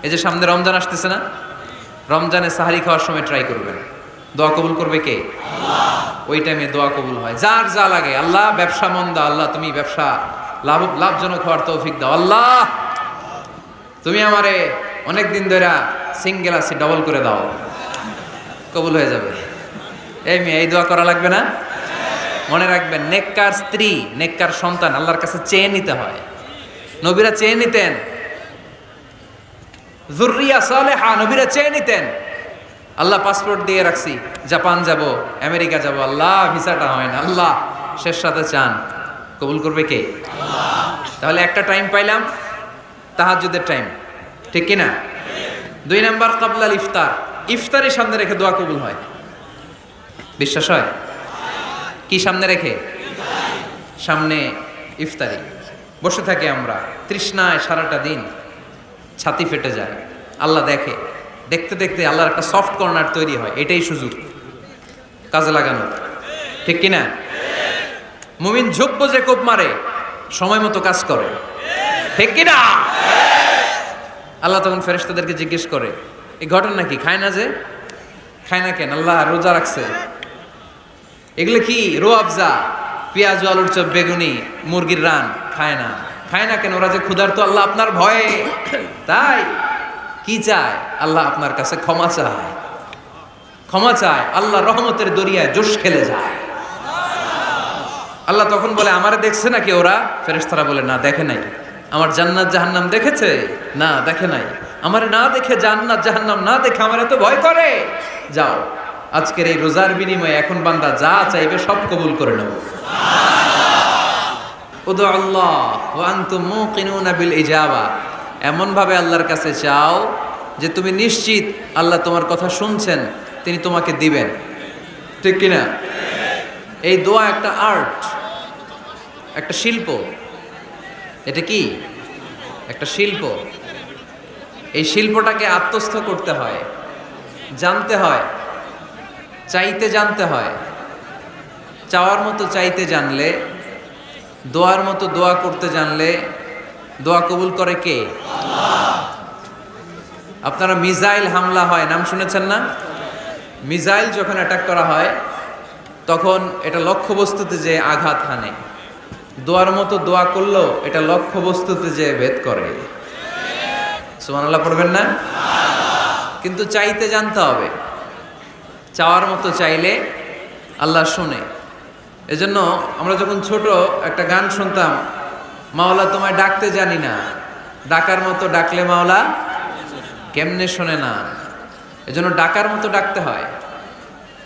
এই যে সামনে রমজান আসতেছে না, রমজানে সাহারি খাওয়ার সময় ট্রাই করবেন, দোয়া কবুল করবে কে? ওই টাইমে দোয়া কবুল হয়। যার যা লাগে, আল্লাহ ব্যবসা মন্দা, আল্লাহ তুমি ব্যবসা লাভজনক হওয়ার তৌফিক দাও, আল্লাহ তুমি আমারে অনেক দিন ধরে সিঙ্গেল আছি, ডবল করে দাও, কবুল হয়ে যাবে। এই মেয়ে, এই দোয়া করা লাগবে না? মনে রাখবেন, নেককার স্ত্রী, নেককার সন্তান আল্লাহর কাছে চেয়ে নিতে হয়। নবীরা চেয়ে নিতেন, যুররিয়া সালেহা নবীরা চেয়ে নিতেন। আল্লাহ পাসপোর্ট দিয়ে রাখছি, জাপান যাব, আমেরিকা যাব, আল্লাহ ভিসাটা হয় না, আল্লাহ শেষ সাথে চান, কবুল করবে কে? তাহলে একটা টাইম পাইলাম, তাহাজ্জুদের টাইম, ঠিক কিনা? 2 নাম্বার ক্বাবলাল ইফতার, ইফতারের সামনে রেখে দোয়া কবুল হয়। বিশ্বাস হয়? কি সামনে রেখে? সামনে ইফতারি বসে থাকি আমরা, তৃষ্ণায় সারাটা দিন ছাতি ফেটে যায়, আল্লাহ দেখে, দেখতে দেখতে আল্লাহর একটা সফট কর্নার তৈরি হয়। এটাই সুযোগ কাজে লাগানো, ঠিক কিনা? মুমিন ঝোপ যে কোপ মারে, সময় মতো কাজ করে, ঠিক কিনা? আল্লাহ তখন ফেরেশতাদেরকে জিজ্ঞেস করে, এই ঘটনা কি? খায় না যে, খায় না কেন? আল্লাহ রোজা রাখছে, এগুলো কি? রোয়াবজা, পেঁয়াজ আলুর চপ, বেগুনি, মুরগির রান, খায় না। খায় না কেন? ওরা যে ক্ষুধার্ত, আল্লাহ আপনার ভয়ে। তাই কি চায়? আল্লাহ আপনার কাছে ক্ষমা চায়, ক্ষমা চায়, আল্লাহ রহমতের দরিয়ায় জোশ খেলে যায়। আল্লাহ তখন বলে, আমারে দেখছে নাকি ওরা? ফেরেশতারা বলে, না দেখে নাই। আমার জান্নাত জাহান্নাম দেখেছে? না দেখে নাই। আমারে না দেখে, জান্নাত জাহান্নাম না দেখে আমার এত ভয় করে, যাও আজকের এই রোজার বিনিময়ে এখন বান্দা যা চাইবে সব কবুল করে নেব। উদু আল্লাহ ওয়া আনতুম মুকিনুনা বিল ইজাবা, এমন ভাবে আল্লাহর কাছে চাও যে তুমি নিশ্চিত আল্লাহ তোমার কথা শুনছেন, তিনি তোমাকে দিবেন, ঠিক কিনা? এই দোয়া একটা আর্ট, একটা শিল্প। এটা কি? একটা শিল্প। এই শিল্পটাকে আত্মস্থ করতে হয়, জানতে হয়, চাইতে জানতে হয়। চাওয়ার মতো চাইতে জানলে, দোয়ার মতো দোয়া করতে জানলে দোয়া কবুল করে কে? আপনারা মিসাইল হামলা হয়, নাম শুনেছেন না? মিসাইল যখন অ্যাটাক করা হয় তখন এটা লক্ষ্যবস্তুতে যে আঘাত হানে, দোয়ার মতো দোয়া করলেও এটা লক্ষ্যবস্তুতে যে ভেদ করে। সুবহানাল্লাহ পড়বেন না? কিন্তু চাইতে জানতে হবে, চাওয়ার মতো চাইলে আল্লাহ শুনে। এজন্য আমরা যখন ছোট একটা গান শুনতাম, মাওলা তোমায় ডাকতে জানি না, ডাকার মতো ডাকলে মাওলা কেমনে শোনে না। এজন্য ডাকার মতো ডাকতে হয়,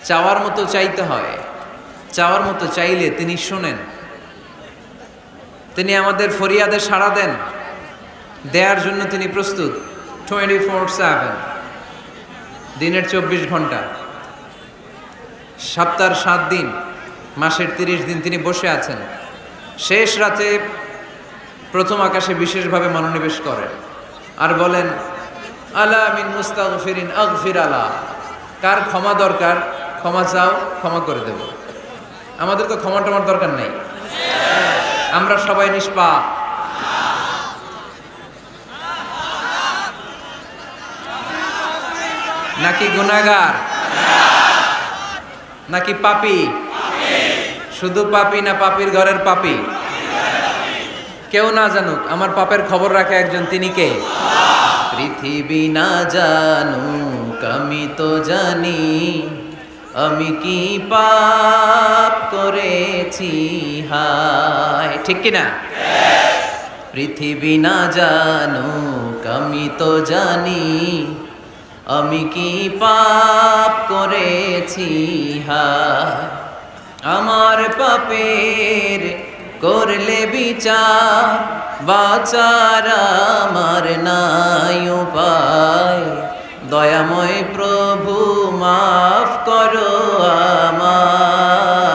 চাওয়ার মতো চাইতে হয়। চাওয়ার মতো চাইলে তিনি শোনেন, তিনি আমাদের ফরিয়াদে সাড়া দেন, দেওয়ার জন্য তিনি প্রস্তুত 24/7, দিনের 24 ঘন্টা, সপ্তাহের 7 দিন, মাসের 30 দিন তিনি বসে আছেন। শেষ রাতে প্রথম আকাশে বিশেষভাবে মনোনিবেশ করেন আর বলেন, আলা মিন মুস্তাগফিরিন আগফির আলা, কার ক্ষমা দরকার ক্ষমা চাও, ক্ষমা করে দেব। আমাদের তো ক্ষমা টমার দরকার নেই, আমরা সবাই নিষ্পাপ। নাকি গুনাহগার? নাকি পাপী? শুধু পাপী না পাপীর ঘরের পাপী? কেউ না জানুক, আমার পাপের খবর রাখে একজন, তিনি কে? পৃথিবী না জানুক আমি তো জানি, আমি কি পাপ করেছি হায়, ঠিক কিনা? পৃথিবী না জানুক আমি তো জানি, আমি কি পাপ করেছি হায়। আমার পাপের করলে বিচার, বাঁচার আমার নাই উপায়, দয়াময় প্রভু মাফ করো আমায়,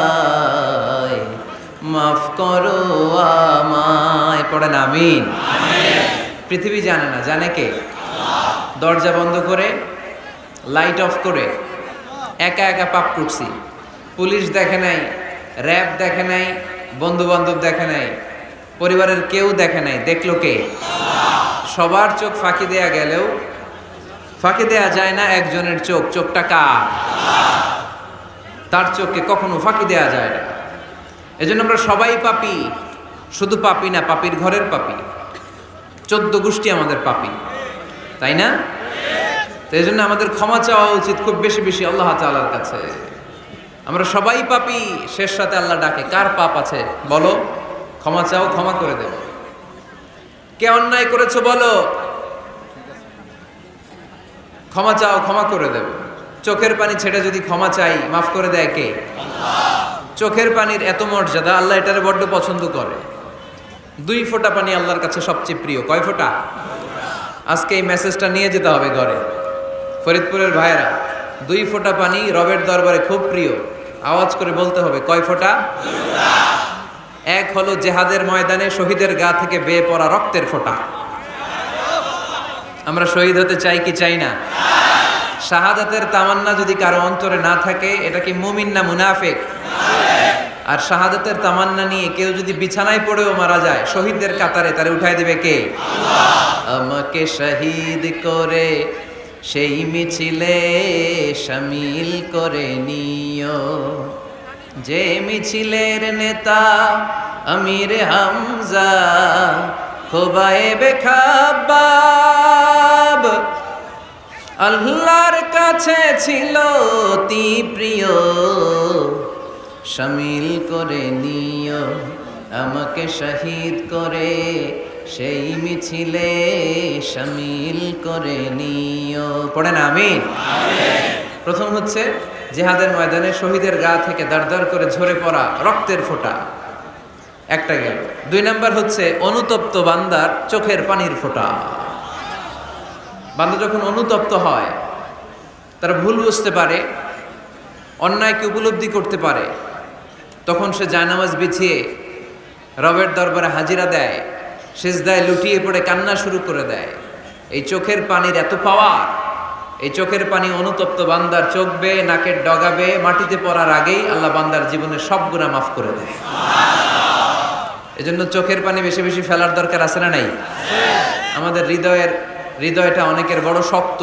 মাফ করো আমায়। পড়েন আমিন। পৃথিবী জানে না, জানে কে? দরজা বন্ধ করে, লাইট অফ করে একা একা পাপ করছি। পুলিশ দেখে নাই, র্যাব দেখে নাই, বন্ধু বান্ধব দেখে নাই, পরিবারের কেউ দেখে নাই, দেখলো কে? সবার চোখ ফাঁকি দেয়া গেলেও ফাঁকি দেয়া যায় না একজনের চোখ। চোখটা কার? তার চোখকে কখনো ফাঁকি দেয়া যায় না। এজন্য আমরা সবাই পাপী, শুধু পাপী না, পাপীর ঘরের পাপী। 14 গোষ্ঠী আমাদের পাপী, তাই না? তো এই জন্য আমাদের ক্ষমা চাওয়া উচিত খুব বেশি বেশি আল্লাহ তাআলার কাছে। আমরা সবাই পাপী, শেষ রাতে আল্লাহ ডাকে, কার পাপ আছে বলো, ক্ষমা চাও, ক্ষমা করে দেব। কে অন্যায় করেছো বলো, ক্ষমা চাও, ক্ষমা করে দেব। চোখের পানি ছেড়ে যদি ক্ষমা চাই, মাফ করে দেয় কে? চোখের পানির এত মর্যাদা, আল্লাহ এটারে বড্ড পছন্দ করে। 2 ফোঁটা পানি আল্লাহর কাছে সবচেয়ে প্রিয়। কয় ফোঁটা? আজকে এই মেসেজটা নিয়ে যেতে হবে ঘরে। ফরিদপুরের ভাইয়েরা, 2 ফোঁটা পানি রবের দরবারে খুব প্রিয়। আওয়াজ করে বলতে হবে, কয় ফোঁটা? 1 হলো জেহাদের ময়দানে শহীদের গা থেকে বেয়ে পড়া রক্তের ফোঁটা। আমরা শহীদ হতে চাই কি চাই না? শাহাদাতের তামান্না যদি কারো অন্তরে না থাকে, এটা কি মুমিন না মুনাফিক? আর শাহাদাতের তামান্না নিয়ে কেউ যদি বিছানায় পড়েও মারা যায়, শহীদদের কাতারে তারে উঠাই দেবে কে? আমাকে শহীদ করে সেই মিছিলে শামিল করে নিও, যে মিছিলের নেতা আমির হামজা খোবায়েবে খাব্বাব। আল্লাহর কাছে ছিল অতি প্রিয়, শামিল করে নিও আমাকে শহীদ করে সেই মিছিলে শামিল করে নিও। পড়েন আমিন। প্রথম হচ্ছে জিহাদের ময়দানে শহীদের গা থেকে দাঁড় করে ঝরে পড়া রক্তের ফোঁটা, একটা গেল। 2 নাম্বার হচ্ছে অনুতপ্ত বান্দার চোখের পানির ফোঁটা। বান্দা যখন অনুতপ্ত হয়, তারা ভুল বুঝতে পারে, অন্যায়কে উপলব্ধি করতে পারে, তখন সে জায়নামাজ বিছিয়ে রবের দরবারে হাজিরা দেয়, সিজদায় লুটিয়ে পড়ে কান্না শুরু করে দেয়। এই চোখের পানির এত পাওয়ার, এই চোখের পানি অনুতপ্ত বান্দার চোখ বেয়ে নাকের ডগাবে মাটিতে পড়ার আগেই আল্লাহ বান্দার জীবনের সব গুনাহ মাফ করে দেয়। এজন্য চোখের পানি বেশি বেশি ফেলার দরকার আছে না নাই? আমাদের হৃদয়টা অনেকের বড় শক্ত,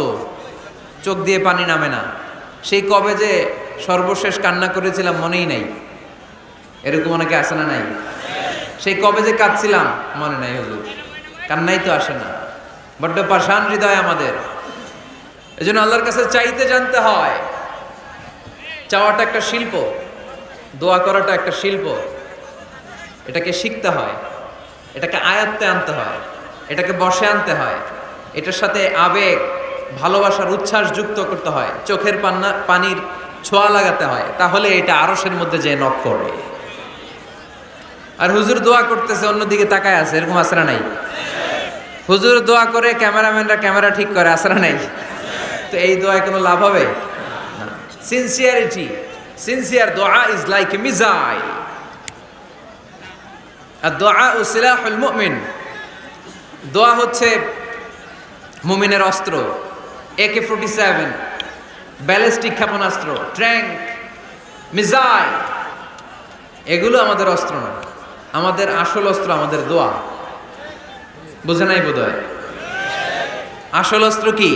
চোখ দিয়ে পানি নামে না। সেই কবে যে সর্বশেষ কান্না করেছিলাম মনেই নাই, এরকম অনেকে আসে না নাই? সেই কবে যে কাঁদছিলাম মনে নাই, হুজুর কান্নাই তো আসে না। বড্ড পাষাণ হৃদয় আমাদের। এজন্য আল্লাহর কাছে চাইতে জানতে হয়। চাওয়াটা একটা শিল্প, দোয়া করাটা একটা শিল্প। এটাকে শিখতে হয়, এটাকে আয়ত্তে আনতে হয়, এটাকে বশে আনতে হয়, এটার সাথে আবেগ, ভালোবাসার উচ্ছ্বাস যুক্ত করতে হয়, চোখের পানির ছোঁয়া লাগাতে হয়, তাহলে এটা আরশের মধ্যে যে নক করে। আর হুজুর দোয়া করতেছে, অন্যদিকে তাকায় আছে, এরকম আসরা নাই? হুজুর দোয়া করে ক্যামেরাম্যানরা ক্যামেরা ঠিক করে, আসরা নাই? তো এই দোয়ায় কোনো লাভ হবে না। সিনসিয়ার দোয়া ইজ লাইক এ মিসাইল, আর দোয়া ও সিলাহুল মুমিন। দোয়া হচ্ছে মুমিনের অস্ত্র। AK-47 ব্যালিস্টিক ক্ষেপণাস্ত্র, ট্যাঙ্ক, মিসাইল, এগুলো আমাদের অস্ত্র না। আমাদের আসল অস্ত্র আমাদের দোয়া। বুঝে নাই বোধহয়? আসল অস্ত্র কি?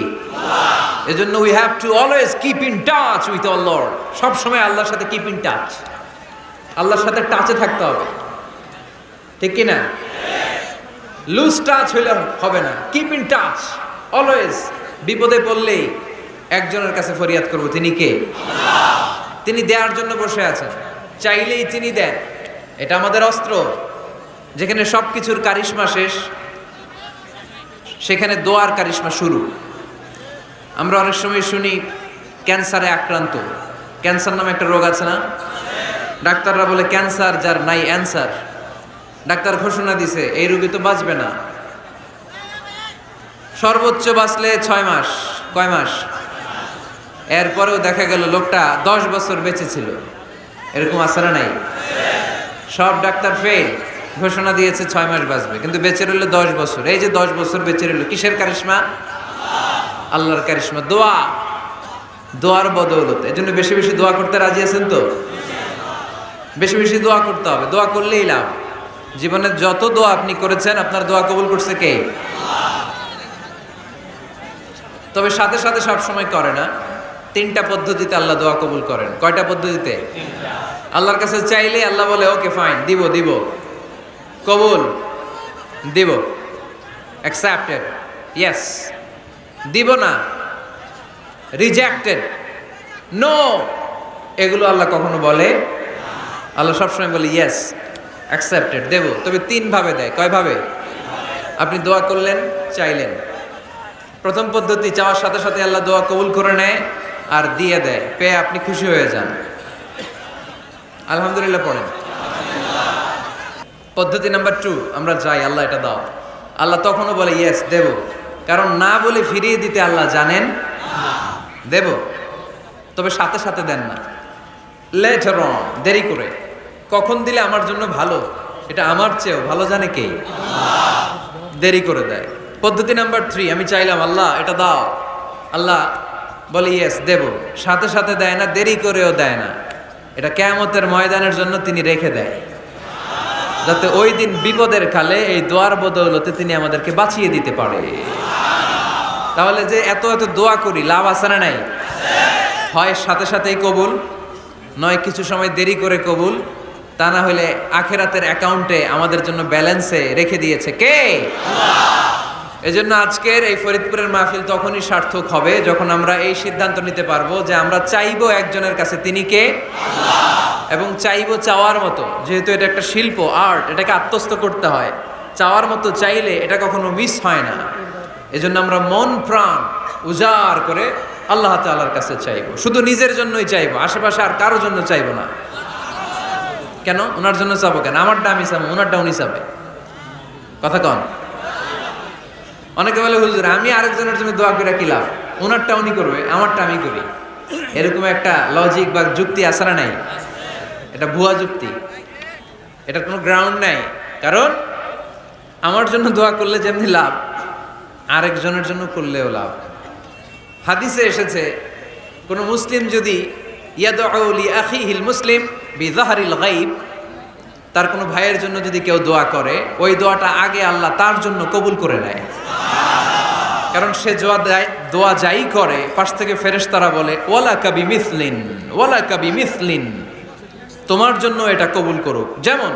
এজন্য we have to always keep in touch with our Lord. সব সময় আল্লাহর সাথে কিপ ইন টাচ, আল্লাহর সাথে টাচে থাকতে হবে, ঠিক কি না? লুজ টাচ হইলে হবে না, কিপ ইন টাচ অলওয়েজ। বিপদে পড়লেই একজনের কাছে ফরিয়াদ করব, তিনি কে? তিনি দেওয়ার জন্য বসে আছেন, চাইলেই তিনি দেন। এটা আমাদের অস্ত্র। যেখানে সব কিছুর কারিশমা শেষ, সেখানে দোয়ার কারিশমা শুরু। আমরা অনেক সময় শুনি ক্যান্সারে আক্রান্ত। ক্যান্সার নামে একটা রোগ আছে না? ডাক্তাররা বলে ক্যান্সার যার নাই অ্যান্সার। ডাক্তার ঘোষণা দিছে এই রোগী তো বাঁচবে না, সর্বোচ্চ বাঁচলে 6 মাস। কয় মাস? এরপরেও দেখা গেল লোকটা 10 বছর বেঁচে ছিল। এরকম আছে না নাই? সব ডাক্তার ফেল, ঘোষণা দিয়েছে 6 মাস বাঁচবে, কিন্তু বেঁচে রইল 10 বছর। এই যে 10 বছর বেঁচে রইল, কিসের কারিশমা? আল্লাহর কারিশমা। দোয়া, দোয়ার বদৌলতে। এজন্য বেশি বেশি দোয়া করতে রাজি আছেন তো? বেশি বেশি দোয়া করতে হবে, দোয়া করলেই লাভ। জীবনে যত দোয়া আপনি করেছেন আপনার দোয়া কবুল করছে কে? তবে সাথে সাথে সব সময় করে না। 3টা পদ্ধতিতে আল্লাহ দোয়া কবুল করেন। কয়টা পদ্ধতিতে? আল্লাহর কাছে চাইলে আল্লাহ বলে ওকে ফাইন, দিব দিব, কবুল দিব, অ্যাকসেপ্টেড, ইয়েস। দিব না, রিজেক্টেড, নো, এগুলো আল্লাহ কখনো বলে? আল্লাহ সবসময় বলে ইয়েস, অ্যাকসেপ্টেড, দেব। তবে 3 ভাবে দেয়। কয় ভাবে? আপনি দোয়া করলেন, চাইলেন, প্রথম পদ্ধতি চাওয়ার সাথে সাথে আল্লাহ দোয়া কবুল করে নেয় আর দিয়ে দেয়, পেয়ে আপনি খুশি হয়ে যান, আলহামদুলিল্লাহ পড়েন। পদ্ধতি নাম্বার 2, আমরা চাই আল্লাহ এটা দাও, আল্লাহ তখনও বলে ইয়েস, দেব। কারণ না বলে ফিরিয়ে দিতে আল্লাহ জানেন, দেব, তবে সাথে সাথে দেন না, লেটার অন, দেরি করে। কখন দিলে আমার জন্য ভালো, এটা আমার চেয়েও ভালো জানে কে? দেরি করে দেয়। পদ্ধতি নাম্বার 3, আমি চাইলাম আল্লাহ এটা দাও, আল্লাহ বলে ইয়েস, দেব, সাথে সাথে দেয় না, দেরি করেও দেয় না। এটা কিয়ামতের ময়দানের জন্য তিনি রেখে দেয়, যাতে ওই দিন বিপদের কালে এই দোয়ার বদৌলতে তিনি আমাদেরকে বাঁচিয়ে দিতে পারে। তাহলে যে এত এত দোয়া করি, লাভ আছে না নাই? হয় সাথে সাথেই কবুল, নয় কিছু সময় দেরি করে কবুল, তা না হলে আখেরাতের অ্যাকাউন্টে আমাদের জন্য ব্যালেন্সে রেখে দিয়েছে কে? এজন্য আজকের এই ফরিদপুরের মাহফিল তখনই সার্থক হবে যখন আমরা এই সিদ্ধান্ত নিতে পারবো যে আমরা চাইবো একজনের কাছে, তিনি কে? এবং চাইবো চাওয়ার মতো। যেহেতু এটা একটা শিল্প, আর্ট, এটাকে আত্মস্থ করতে হয়। চাওয়ার মতো চাইলে এটা কখনো মিস হয় না। এজন্য আমরা মন প্রাণ উজাড় করে আল্লাহ তাআলার কাছে চাইবো, শুধু নিজের জন্যই চাইবো, আশেপাশে আর কারোর জন্য চাইবো না। কেন? ওনার জন্য চাবো কেন? আমারটা আমি চাবো, ওনারটা উনি চাবে। কথা কন। অনেকে বলে হুজুর আমি আরেকজনের জন্য দোয়া করে কি লাভ, ওনারটা উনি করবে, আমারটা আমি করি। এরকম একটা লজিক বা যুক্তি আছে না নাই? এটা ভুয়া যুক্তি, এটা কোনো গ্রাউন্ড নাই। কারণ আমার জন্য দোয়া করলে যেমনি লাভ, আরেকজনের জন্য করলেও লাভ। হাদিসে এসেছে কোন মুসলিম যদি ইয়াদউ লি আখিহিল মুসলিম বিযাহরিল গায়ব, তার কোনো ভাইয়ের জন্য যদি কেউ দোয়া করে, ওই দোয়াটা আগে আল্লাহ তার জন্য কবুল করে নেয়। কারণ সে দোয়া যাই করে, পাশ থেকে ফেরেশতারা বলে ওয়ালাকা বিমিসলিন, ওয়ালাকা বিমিসলিন, তোমার জন্য এটা কবুল করুক। যেমন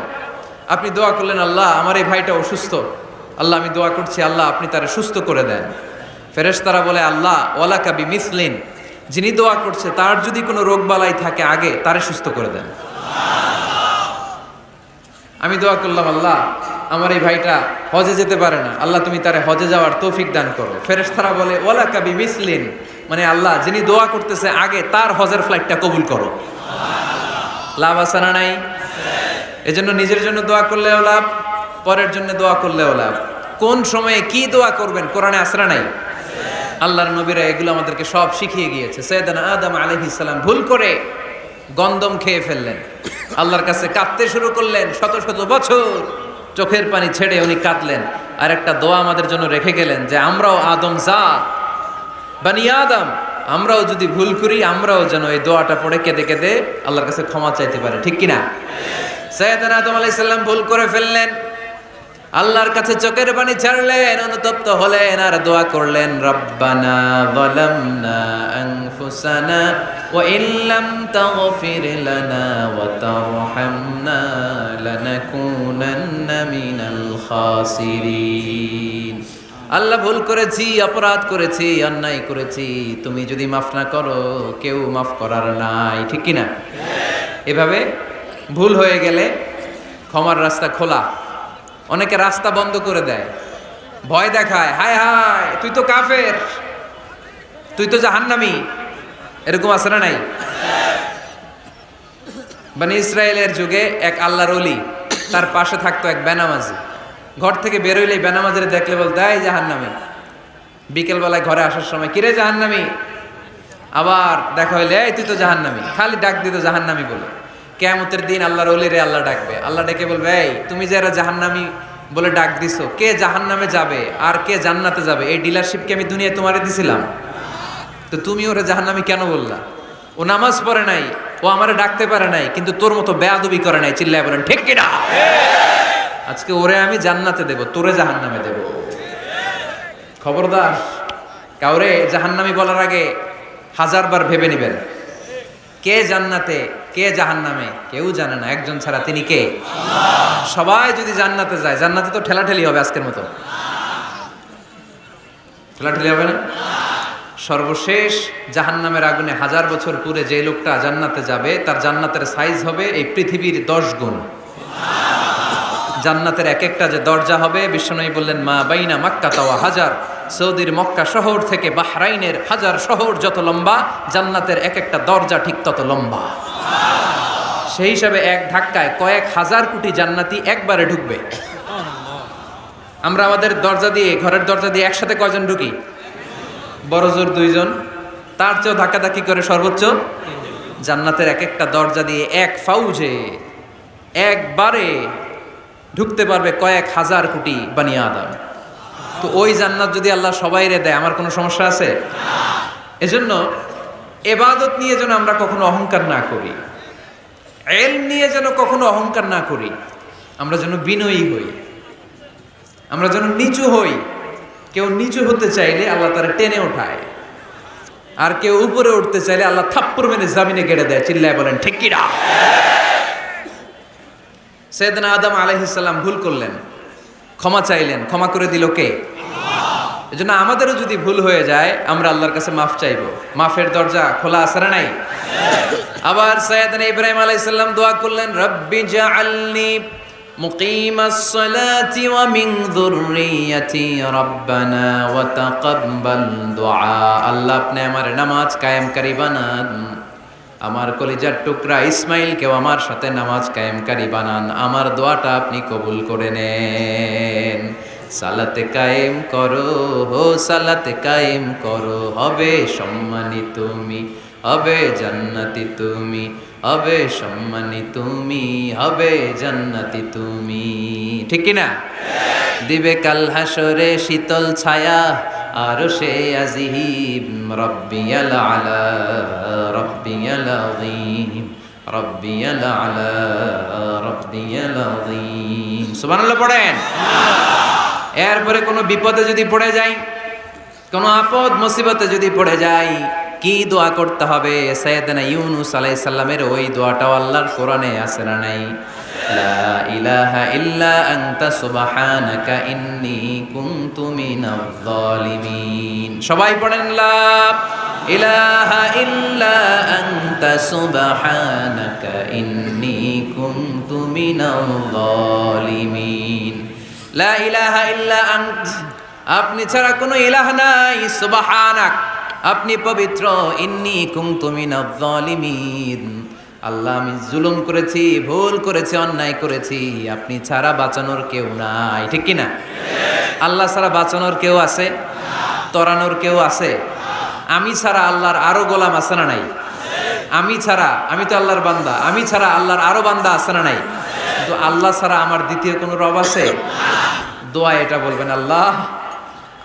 আপনি দোয়া করলেন আল্লাহ আমার এই ভাইটা অসুস্থ, আল্লাহ আমি দোয়া করছি আল্লাহ আপনি তারে সুস্থ করে দেন। ফেরেশতারা বলে আল্লাহ ওয়ালাকা বিমিসলিন, যিনি দোয়া করছে তার যদি কোনো রোগ বালাই থাকে আগে তারে সুস্থ করে দেন। আমি দোয়া করলাম আল্লাহ আমার এই ভাইটা হজে যেতে পারে না, আল্লাহ তুমি তারে হজে যাওয়ার তৌফিক দান করো। ফেরেশতারা বলে ওয়ালাকা বিমিসলিন, মানে আল্লাহ যিনি দোয়া করতেছে আগে তার হজের ফ্লাইটটা কবুল করো। লাভ আছে না নাই? এজন্য নিজের জন্য দোয়া করলেও লাভ, পরের জন্য দোয়া করলেও লাভ। কোন সময়ে কি দোয়া করবেন কোরআনে আছে না নাই? আল্লাহর নবীরা এগুলো আমাদেরকে সব শিখিয়ে গিয়েছে। সাইয়েদনা আদম আলাইহিস সালাম ভুল করে গন্ধম খেয়ে ফেললেন, আল্লাহর কাছে কাঁদতে শুরু করলেন, শত শত বছর চোখের পানি ছেড়ে উনি কাঁদলেন। আর একটা দোয়া আমাদের জন্য রেখে গেলেন যে আমরাও আদম জাত, বানি আদম, আমরাও যদি ভুল করি আমরাও যেন এই দোয়াটা পড়ে কেঁদে কেঁদে আল্লাহর কাছে ক্ষমা চাইতে পারে, ঠিক কিনা? সাইয়েদনা আদম আলাইহিস সালাম ভুল করে ফেললেন, আল্লাহর কাছে চোখের পানি ছাড়লেন, অনুতপ্ত হলেন আর দোয়া করলেন রব্বানা যালামনা আনফুসানা ওয়া ইল্লাম তাগফির লানা ওয়া তারহামনা লানাকুনান্না মিনাল খাসিরিন। আল্লাহ ভুল করেছি, অপরাধ করেছি, অন্যায় করেছি, তুমি যদি মাফ না করো কেউ মাফ করার নাই, ঠিক কিনা? এভাবে ভুল হয়ে গেলে ক্ষমার রাস্তা খোলা। অনেকে রাস্তা বন্ধ করে দেয়, ভয় দেখায়, হায় হায় তুই তো কাফের, তুই তো জাহান্নামী, এরকম আছে না নাই? বনি ইসরায়েলের যুগে এক আল্লাহর ওলি, তার পাশে থাকতো এক বেনামাজি। ঘর থেকে বেরোইলে বেনামাজিরে দেখলে বলতো এই জাহান্নামী। বিকেলবেলায় ঘরে আসার সময় কিরে জাহান্নামী, আবার দেখা হইলে এই তুই তো জাহান্নামী, খালি ডাক দিত জাহান্নামী বলে। কিয়ামতের দিন আল্লাহর ওলিরে আল্লাহ ডাকবে, আল্লাহ ডেকে বলবে এই তুমি যারা জাহান্নামী বলে ডাক দিছো, কে জাহান্নামে যাবে আর কে জান্নাতে যাবে এই ডিলারশিপ কি আমি দুনিয়ায় তোমারে দিছিলাম? তো তুমি ওরে জাহান্নামী কেন বললা? ও নামাজ পড়ে নাই, ও আমারে ডাকতে পারে নাই, কিন্তু তোর মতো বেয়াদবি করে নাই, চিল্লায় বলেন ঠিক কিনা? আজকে ওরে আমি জান্নাতে দেব, তোরে জাহান্নামে দেব। খবরদার, কাউরে জাহান্নামী বলার আগে 1000 বার ভেবে নেবেন। কে জান্নাতে কে জাহান্নামে কেউ জানে না, একজন ছাড়া, তিনি কে? সবাই যদি জান্নাতে যায়, জান্নাতে তো ঠেলাঠেলি হবে আজকের মতো। ঠেলাঠেলি হবে না? সর্বশেষ জাহান্নামের আগুনে 1000 বছর পুরে যে লোকটা জান্নাতে যাবে, তার জান্নাতের সাইজ হবে এই পৃথিবীর 10 গুণ। জান্নাতের এক একটা যে দরজা হবে, বিশ্বনবী বললেন মা বাইনা মাক্কা তাওয়া হাজার, সৌদির মক্কা শহর থেকে বাহরাইনের হাজার শহর যত লম্বা, জান্নাতের এক একটা দরজা ঠিক তত লম্বা। সেই হিসাবে এক ধাক্কায় কয়েক হাজার কোটি জান্নাতি একবারে ঢুকবে। আমরা আমাদের দরজা দিয়ে, ঘরের দরজা দিয়ে একসাথে কয়জন ঢুকি? বড় জোর 2 জন, তার চেয়েও ধাক্কাধাক্কি করে সর্বোচ্চ। জান্নাতের এক একটা দরজা দিয়ে এক ফাউজে একবারে ঢুকতে পারবে কয়েক হাজার কোটি বানি আদম। তো ওই জান্নাত যদি আল্লাহ সবাইরে দেয়, আমার কোনো সমস্যা আছে? এজন্য ইবাদত নিয়ে যেন আমরা কখনো অহংকার না করি, ইলম নিয়ে যেন কখনো অহংকার না করি। আমরা যেন বিনয়ী হই, আমরা যেন নিচু হই। কেউ নিচু হতে চাইলে আল্লাহ তারা টেনে ওঠায়, আর কেউ উপরে উঠতে চাইলে আল্লাহ থাপ্পড় মেরে জামিনে গেড়ে দেয়। চিল্লায় বলেন ঠিক কি না? সাইয়েদনা আদম আলাইহিস সালাম ভুল করলেন, ক্ষমা চাইলেন, ক্ষমা করে দিল কে? এজন্য আমাদেরও যদি ভুল হয়ে যায়, আমরা আল্লাহর কাছে মাফ চাইবো। মাফের দরজা খোলা আছে না নাই? আবার সাইয়েদনা ইব্রাহিম আলাইহিস সালাম দোয়া করলেন, রব্বি জাআলনি মুকিমাস সালাতি ওয়া মিন যুররিয়াতি রব্বানা ওয়া তাকাব্বাল দুআ। আল্লাহ আপনি আমার নামাজ কায়েমকারী বানান, আমার কলিজার টুকরা ইসমাইলকেও আমার সাথে নামাজ কায়েমকারী বানান, আমার দোয়াটা আপনি কবুল করে নেন। সালাতে কায়েম করো, হো সালাতে কায়েম করো, হবে সম্মানী তুমি, হবে জান্নাতি তুমি, হবে সম্মানী তুমি, হবে জান্নাতি তুমি। ঠিক কি না? দিবে কাল হাসরে শীতল ছায়া, আর সে আজিম, রব্বিয়াল আলা, রব্বিয়াল আযীম, রব্বিয়াল আলা, রব্বিয়াল আযীম। সুবহানাল্লাহ পড়েন। এরপরে কোনো বিপদে যদি পড়ে যাই, কোনো আপদ মুসিবতে যদি পড়ে যাই, কি দোয়া করতে হবে? সাইয়েদনা ইউনূস আলাইহিস সালামের ওই দোয়াটাও আল্লাহর কোরআনে আছে না নাই? লা ইলাহা ইল্লা আনতা সুবহানাকা ইন্নী কুনতু মিনাজ জালিমিন। সবাই পড়েন লা ইলাহা ইল্লা আনতা সুবহানাকা ইন্নী কুনতু মিনাজ জালিমিন। লা ইলাহা ইল্লা আন্ত, আপনি ছাড়া কোনো ইলাহ নাই, সুবহানাক, আপনি পবিত্র, ইন্নী কুনতু মিনাজ জালিমিন, আল্লাহ আমি জুলুম করেছি, ভুল করেছি, অন্যায় করেছি, আপনি ছাড়া বাঁচানোর কেউ নাই। ঠিক কি না? আল্লাহ ছাড়া বাঁচানোর কেউ আছে? তরানোর কেউ আছে? আমি ছাড়া আল্লাহর আরো গোলাম আছে না নাই? আমি ছাড়া, আমি তো আল্লাহর বান্দা, আমি ছাড়া আল্লাহর আরো বান্দা আছে না নাই? কিন্তু আল্লাহ ছাড়া আমার দ্বিতীয় কোনো রব আছে? দোয়া এটা বলবেন, আল্লাহ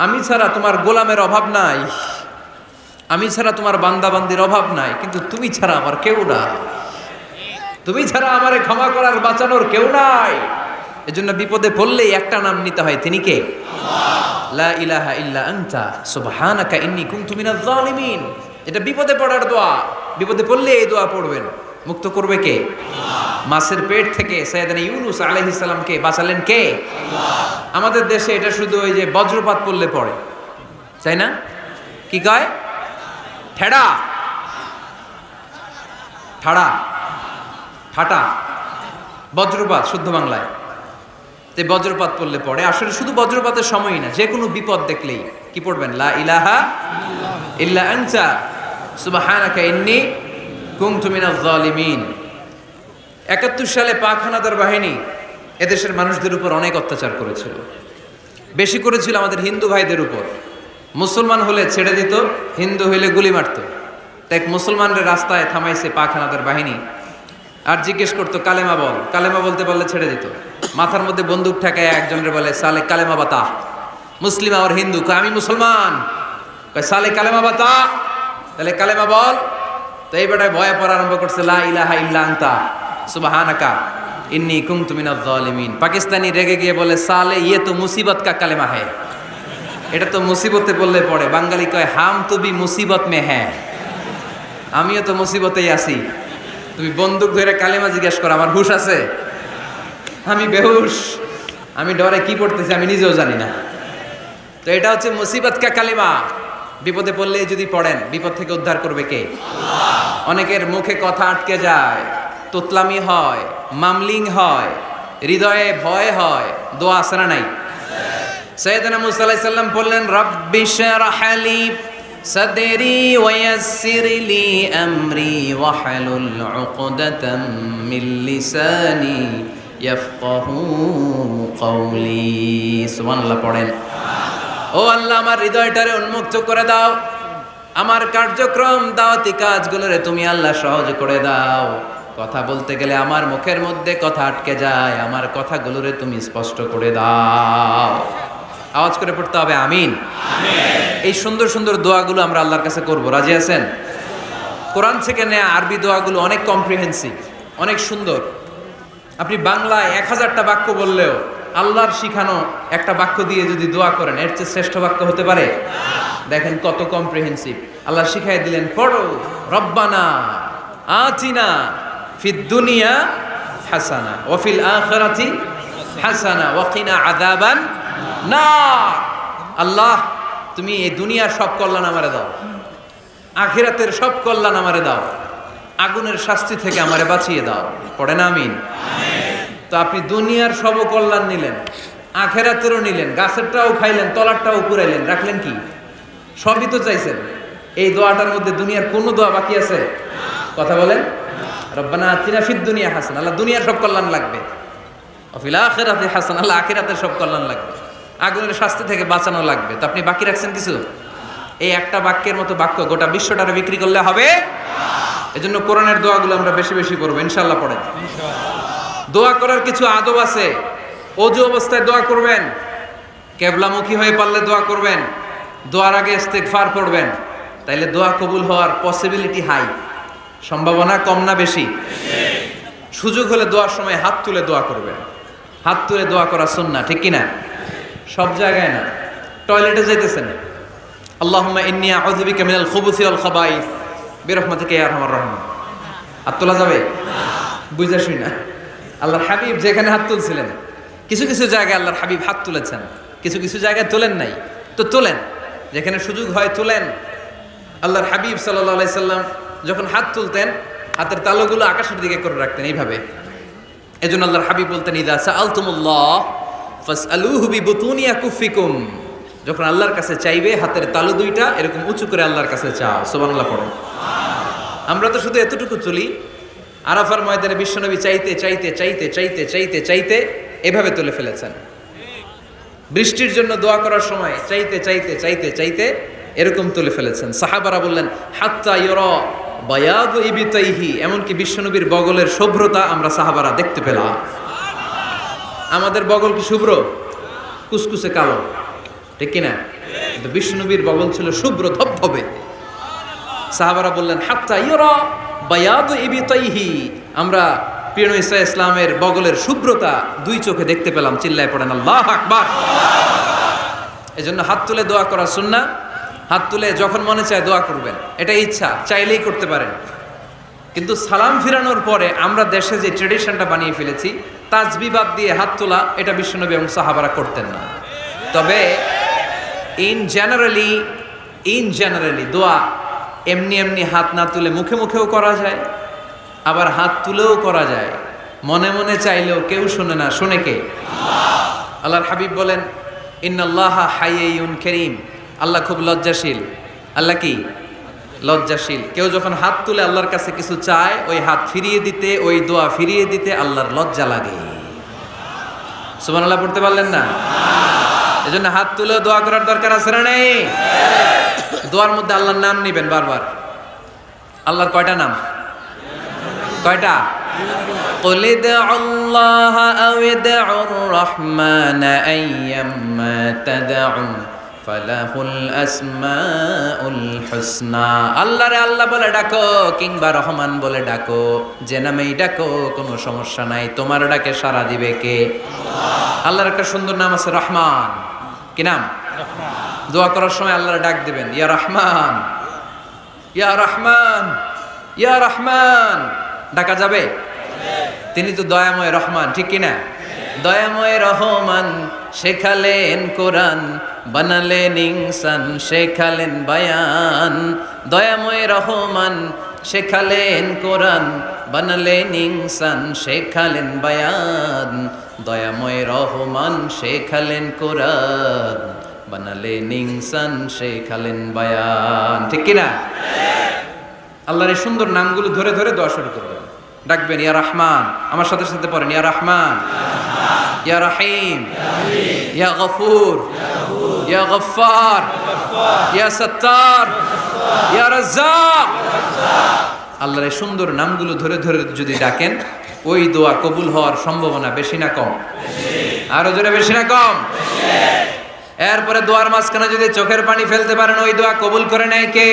আমি ছাড়া তোমার গোলামের অভাব নাই, আমি ছাড়া তোমার বান্দা বান্দির অভাব নাই, কিন্তু তুমি ছাড়া আমার কেউ নাই, তুমি ছাড়া আমারে ক্ষমা করার বাঁচানোর কেউ নাই। এজন্য বিপদে পড়লেই একটা নাম নিতে হয়, তিনি কে? লা ইলাহা ইল্লা আনতা সুবহানাকা ইন্নী কুনতু মিনাজ জালিমিন। এটা বিপদে পড়ার দোয়া, বিপদে পড়লে এই দোয়া পড়বেন। মুক্ত করবে কে? মাছের পেট থেকে সাইয়েদনা ইউনূস আলাইহিস সালামকে বাঁচালেন কে? আমাদের দেশে এটা শুধু ওই যে বজ্রপাত পড়লে পড়ে, তাই না? কি কয়? ঠেড়া, ঠাড়া, ঠাটা, বজ্রপাত শুদ্ধ বাংলায়। তো বজ্রপাত পড়লে পড়ে। আসলে শুধু বজ্রপাতের সময়ই না, যে কোনো বিপদ দেখলেই কি পড়বেন? লা ইলাহা ইল্লা আনতা সুবহানাকা ইন্নী কুনতু মিনাজ জালিমিন। ৭১ সালে পাক হানাদার বাহিনী এদেশের মানুষদের উপর অনেক অত্যাচার করেছিল, বেশি করেছিল আমাদের হিন্দু ভাইদের উপর। মুসলমান হলে ছেড়ে দিত, হিন্দু হইলে গুলি মারত। তাই মুসলমানদের রাস্তায় থামাইছে পাক হানাদার বাহিনী, আর জিজ্ঞেস করতো কালেমা বল, কালেমা বলতে পারলে ছেড়ে দিত। মাথার মধ্যে বন্দুক ঠেকায় একজনের বলে সালে কালেমা বাতা, মুসলিম আর হিন্দু, আমি মুসলমান, সালে কালেমা বাতা, তাহলে কালেমা বল। তো এই বেটায় ভয়ে পড়া আরম্ভ করছে, লা ইলাহা ইল্লা আনতা সুবহানাকা ইন্নী কুনতু মিনাজ জালিমিন। পাকিস্তানি রেগে গিয়ে বলে সালে ইয়ে তো মুসিবত কা কালেমা হ্যায়, এটা তো মুসিবতে বললে পড়ে। বাঙালি কয় হাম তো বি মুসিবত মে হ্যাঁ, আমিও তো মুসিবতেই আছি। তুমি বন্দুক ধরে কালেমা জিজ্ঞেস করো, আমার হুশ আছে? আমি বেহুশ, আমি ডরে কি পড়তেছি আমি নিজেও জানি না। তো এটা হচ্ছে মুসিবত কা কালেমা। বিপদে পড়লে যদি পড়েন, বিপদ থেকে উদ্ধার করবে কে? অনেকের মুখে কথা আটকে যায়, তোতলামি হয়, মামলিং হয়, হৃদয়ে ভয় হয়, দোয়া আছে না নাই? সাইয়েদনা মুসা আলাইহিস সালাম বললেন রাব্বি শরহ লি সাদরি ওয়া ইয়াসসির লি আমরি ওয়াহলুল উকদাতাম মিন লিসানি ইয়াফকাহু কওলি। সুবহানাল্লাহ পড়েন। ও আল্লাহ, আমার হৃদয়টারে উন্মুক্ত করে দাও, আমার কার্যক্রম দাওয়াতি কাজগুলোরে তুমি আল্লাহ সহজ করে দাও। কথা বলতে গেলে আমার মুখের মধ্যে কথা আটকে যায়, আমার কথাগুলোরে তুমি স্পষ্ট করে দাও। আওয়াজ করে পড়তে হবে আমিন। এই সুন্দর সুন্দর দোয়াগুলো আমরা আল্লাহর কাছে করব, রাজি আছেন? কোরআন থেকে নেয়া আরবি দোয়াগুলো অনেক কম্প্রিহেন্সিভ, অনেক সুন্দর। আপনি বাংলায় 1000টা বাক্য বললেও আল্লাহর শিখানো একটা বাক্য দিয়ে যদি দোয়া করেন, এর চেয়ে শ্রেষ্ঠ বাক্য হতে পারে? দেখেন কত কম্প্রিহেন্সিভ। আল্লাহ শিখাই দিলেন, পড়ো রব্বানা আতিনা ফিদ দুনিয়া হাসানা ওয়া ফিল আখিরাতি হাসানা ওয়া কিনা আযাবান নার। আল্লাহ, তুমি এই দুনিয়ার সব কল্যাণ আমারে দাও, আখিরাতের সব কল্যাণ আমারে দাও, আগুনের শাস্তি থেকে আমারে বাঁচিয়ে দাও। পড়েন আমিন। তো আপনি দুনিয়ার সব কল্যাণ নিলেন, আখেরাতেরও নিলেন, গাছেরটাও খাইলেন, তলারটাও পুরাইলেন, রাখলেন কি? সবই তো চাইছেন। এই দোয়াটার মধ্যে দুনিয়ার কোনো দোয়া বাকি আছে? কথা বলেন। রব্বানা আতিনা ফিদ দুনিয়া হাসানা, আল্লাহ দুনিয়ার সব কল্যাণ লাগবে। ওয়া ফিল আখিরাতি হাসানা, আল্লাহ আখিরাতের সব কল্যাণ লাগবে, আগুনের শাস্তি থেকে বাঁচানো লাগবে। তো আপনি বাকি রাখছেন কিছু? এই একটা বাক্যের মতো বাক্য গোটা বিশ্বটারে বিক্রি করলে হবে? এজন্য কোরআনের দোয়াগুলো আমরা বেশি বেশি করবো, ইনশাআল্লাহ। পড়েন। দোয়া করার কিছু আদব আছে। অজু অবস্থায় দোয়া করবেন, কেবলামুখী হয়ে পারলে দোয়া করবেন, দোয়ার আগে ইস্তেগফার পড়বেন, তাইলে দোয়া কবুল হওয়ার পসিবিলিটি হাই, সম্ভাবনা কম না বেশি? সুযোগ হলে দোয়ার সময় হাত তুলে দোয়া করবেন। হাত তুলে দোয়া করা সুন্নাহ, ঠিক কিনা? সব জায়গায় না। টয়লেটে যাইতেছেন, আল্লাহুম্মা ইন্নী আউযু বিকা মিনাল খুবুসি ওয়াল খাবাইস বিরহমাতিকা ইয়া আরহামার রাহিমিন। হাত তোলা যাবে? বুঝাসই না। আল্লাহর হাবিব যেখানে হাত তুলছিলেন, কিছু কিছু জায়গায় আল্লাহর হাবিব হাত তুলেছেন, কিছু কিছু জায়গায় তোলেন নাই। তো তোলেন, যেখানে সুযোগ হয় তোলেন। আল্লাহর হাবিব সাল্লাল্লাহু আলাইহি সাল্লাম যখন হাত তুলতেন, হাতের তালুগুলো আকাশের দিকে করে রাখতেন এইভাবে। এজন্য আল্লাহর হাবিব বলতেন, ইযা সাআলতুমুল্লাহ ফাসআলুহু বিবুতুনি আকুফিকুম। যখন আল্লাহর কাছে চাইবে, হাতের তালু দুইটা এরকম উঁচু করে আল্লাহর কাছে চাও। সুবহানাল্লাহ পড়ো। আমরা তো শুধু এতটুকু তুলি। আরাফার ময়দানে বিশ্বনবী চাইতে চাইতে চাইতে চাইতে চাইতে চাইতে এভাবে তুলে ফেলেছেন। বৃষ্টির জন্য দোয়া করার সময় চাইতে চাইতে চাইতে চাইতে এরকম তুলে ফেলেছেন। সাহাবারা বললেন, হাত্তা ইউরা বায়াদু ইবতাইহি, এমনকি বিশ্বনবীর বগলের শুভ্রতা আমরা সাহাবারা দেখতে পেলাম। আমাদের বগল কি শুভ্র? কুসকুসে কালো, ঠিক কিনা? কিন্তু বিশ্বনবীর বগল ছিল শুভ্র ধবধবে। সাহাবারা বললেন, হাত্তা ইউরা বায়াদু ইবতাইহি, আমরা প্রিয় নবী সাল্লাল্লাহু আলাইহি ইসলামের বগলের শুভ্রতা দুই চোখে দেখতে পেলাম। চিল্লায় পড়েন আল্লাহু আকবার। এজন্য হাত তুলে দোয়া করা সুন্নাহ। হাত তুলে যখন মনে চায় দোয়া করবেন, এটা ইচ্ছা, চাইলেই করতে পারেন। কিন্তু সালাম ফিরানোর পরে আমরা দেশে যে ট্রেডিশনটা বানিয়ে ফেলেছি, তাসবিহ বাদ দিয়ে হাত তোলা, এটা বিশ্বনবী এবং সাহাবারা করতেন না। তবে ইন জেনারেলি দোয়া এমনি এমনি হাত না তুলে মুখে মুখেও করা যায়, আবার হাত তুলেও করা যায়। মনে মনে চাইলেও কেউ শোনে না, শোনে কে? আল্লাহর হাবিব বলেন, ইন্নাল্লাহা হাইয়্যুন কারীম, আল্লাহ খুব লজ্জাশীল। আল্লাহ কি? লজ্জাশীল। কেউ যখন হাত তুলে আল্লাহর কাছে কিছু চায়, ওই হাত ফিরিয়ে দিতে, ওই দোয়া ফিরিয়ে দিতে আল্লাহর লজ্জা লাগে। সুবহানাল্লাহ পড়তে পারলেন না? এজন্য হাত তুলে দোয়া করার দরকার আছে না নেই? দোয়ার মধ্যে আল্লাহর নাম নিবেন বারবার। আল্লাহর কয়টা নাম? কয়টা? قل ادعوا الله أو ادعوا الرحمن أيما تدعوا ফালাহুল আসমাউল হুসনা। আল্লাহরে আল্লাহ বলে ডাকো কিংবা রহমান বলে ডাকো, যে নামেই ডাকো কোনো সমস্যা নাই, তোমার ডাকে সাড়া দিবে কে? আল্লাহর একটা সুন্দর নাম আছে রহমান। কি নাম? দোয়া করার সময় আল্লাহর ডাক দিবেন, ইয়া রহমান, ইয়া রহমান, ইয়া রহমান। ডাকা যাবে? তিনি তো দয়াময় রহমান, ঠিক কিনা? দয়াময় রহমান শেখালেন কোরআন, বানালেন ইনসান, শেখালেন বায়ান। দয়াময় রহমান শেখালেন কোরআন, বানালেন ইনসান, শেখালেন বায়ান। দয়াময় রহমান শেখালেন কোরআন, বানালেন ইনসান, শেখালেন বায়ান। ঠিক কিনা? আল্লাহর এই সুন্দর নামগুলো ধরে ধরে দোয়া শুরু করবেন, ডাকবেন ইয়া রহমান। আমার সাথে সাথে পড়েন ইয়া রহমান, ইয়া রহিম, ইয়া গফুর, ইয়া গফফার, ইয়া সত্তার, ইয়া রাজ্জাক। আল্লাহর এই সুন্দর নামগুলো ধরে ধরে যদি ডাকেন, ওই দোয়া কবুল হওয়ার সম্ভাবনা বেশি না কম? আরো জোরে, বেশি না কম? এরপরে দোয়ার মাঝখানে যদি চোখের পানি ফেলতে পারেন, ওই দোয়া কবুল করে নেয় কে?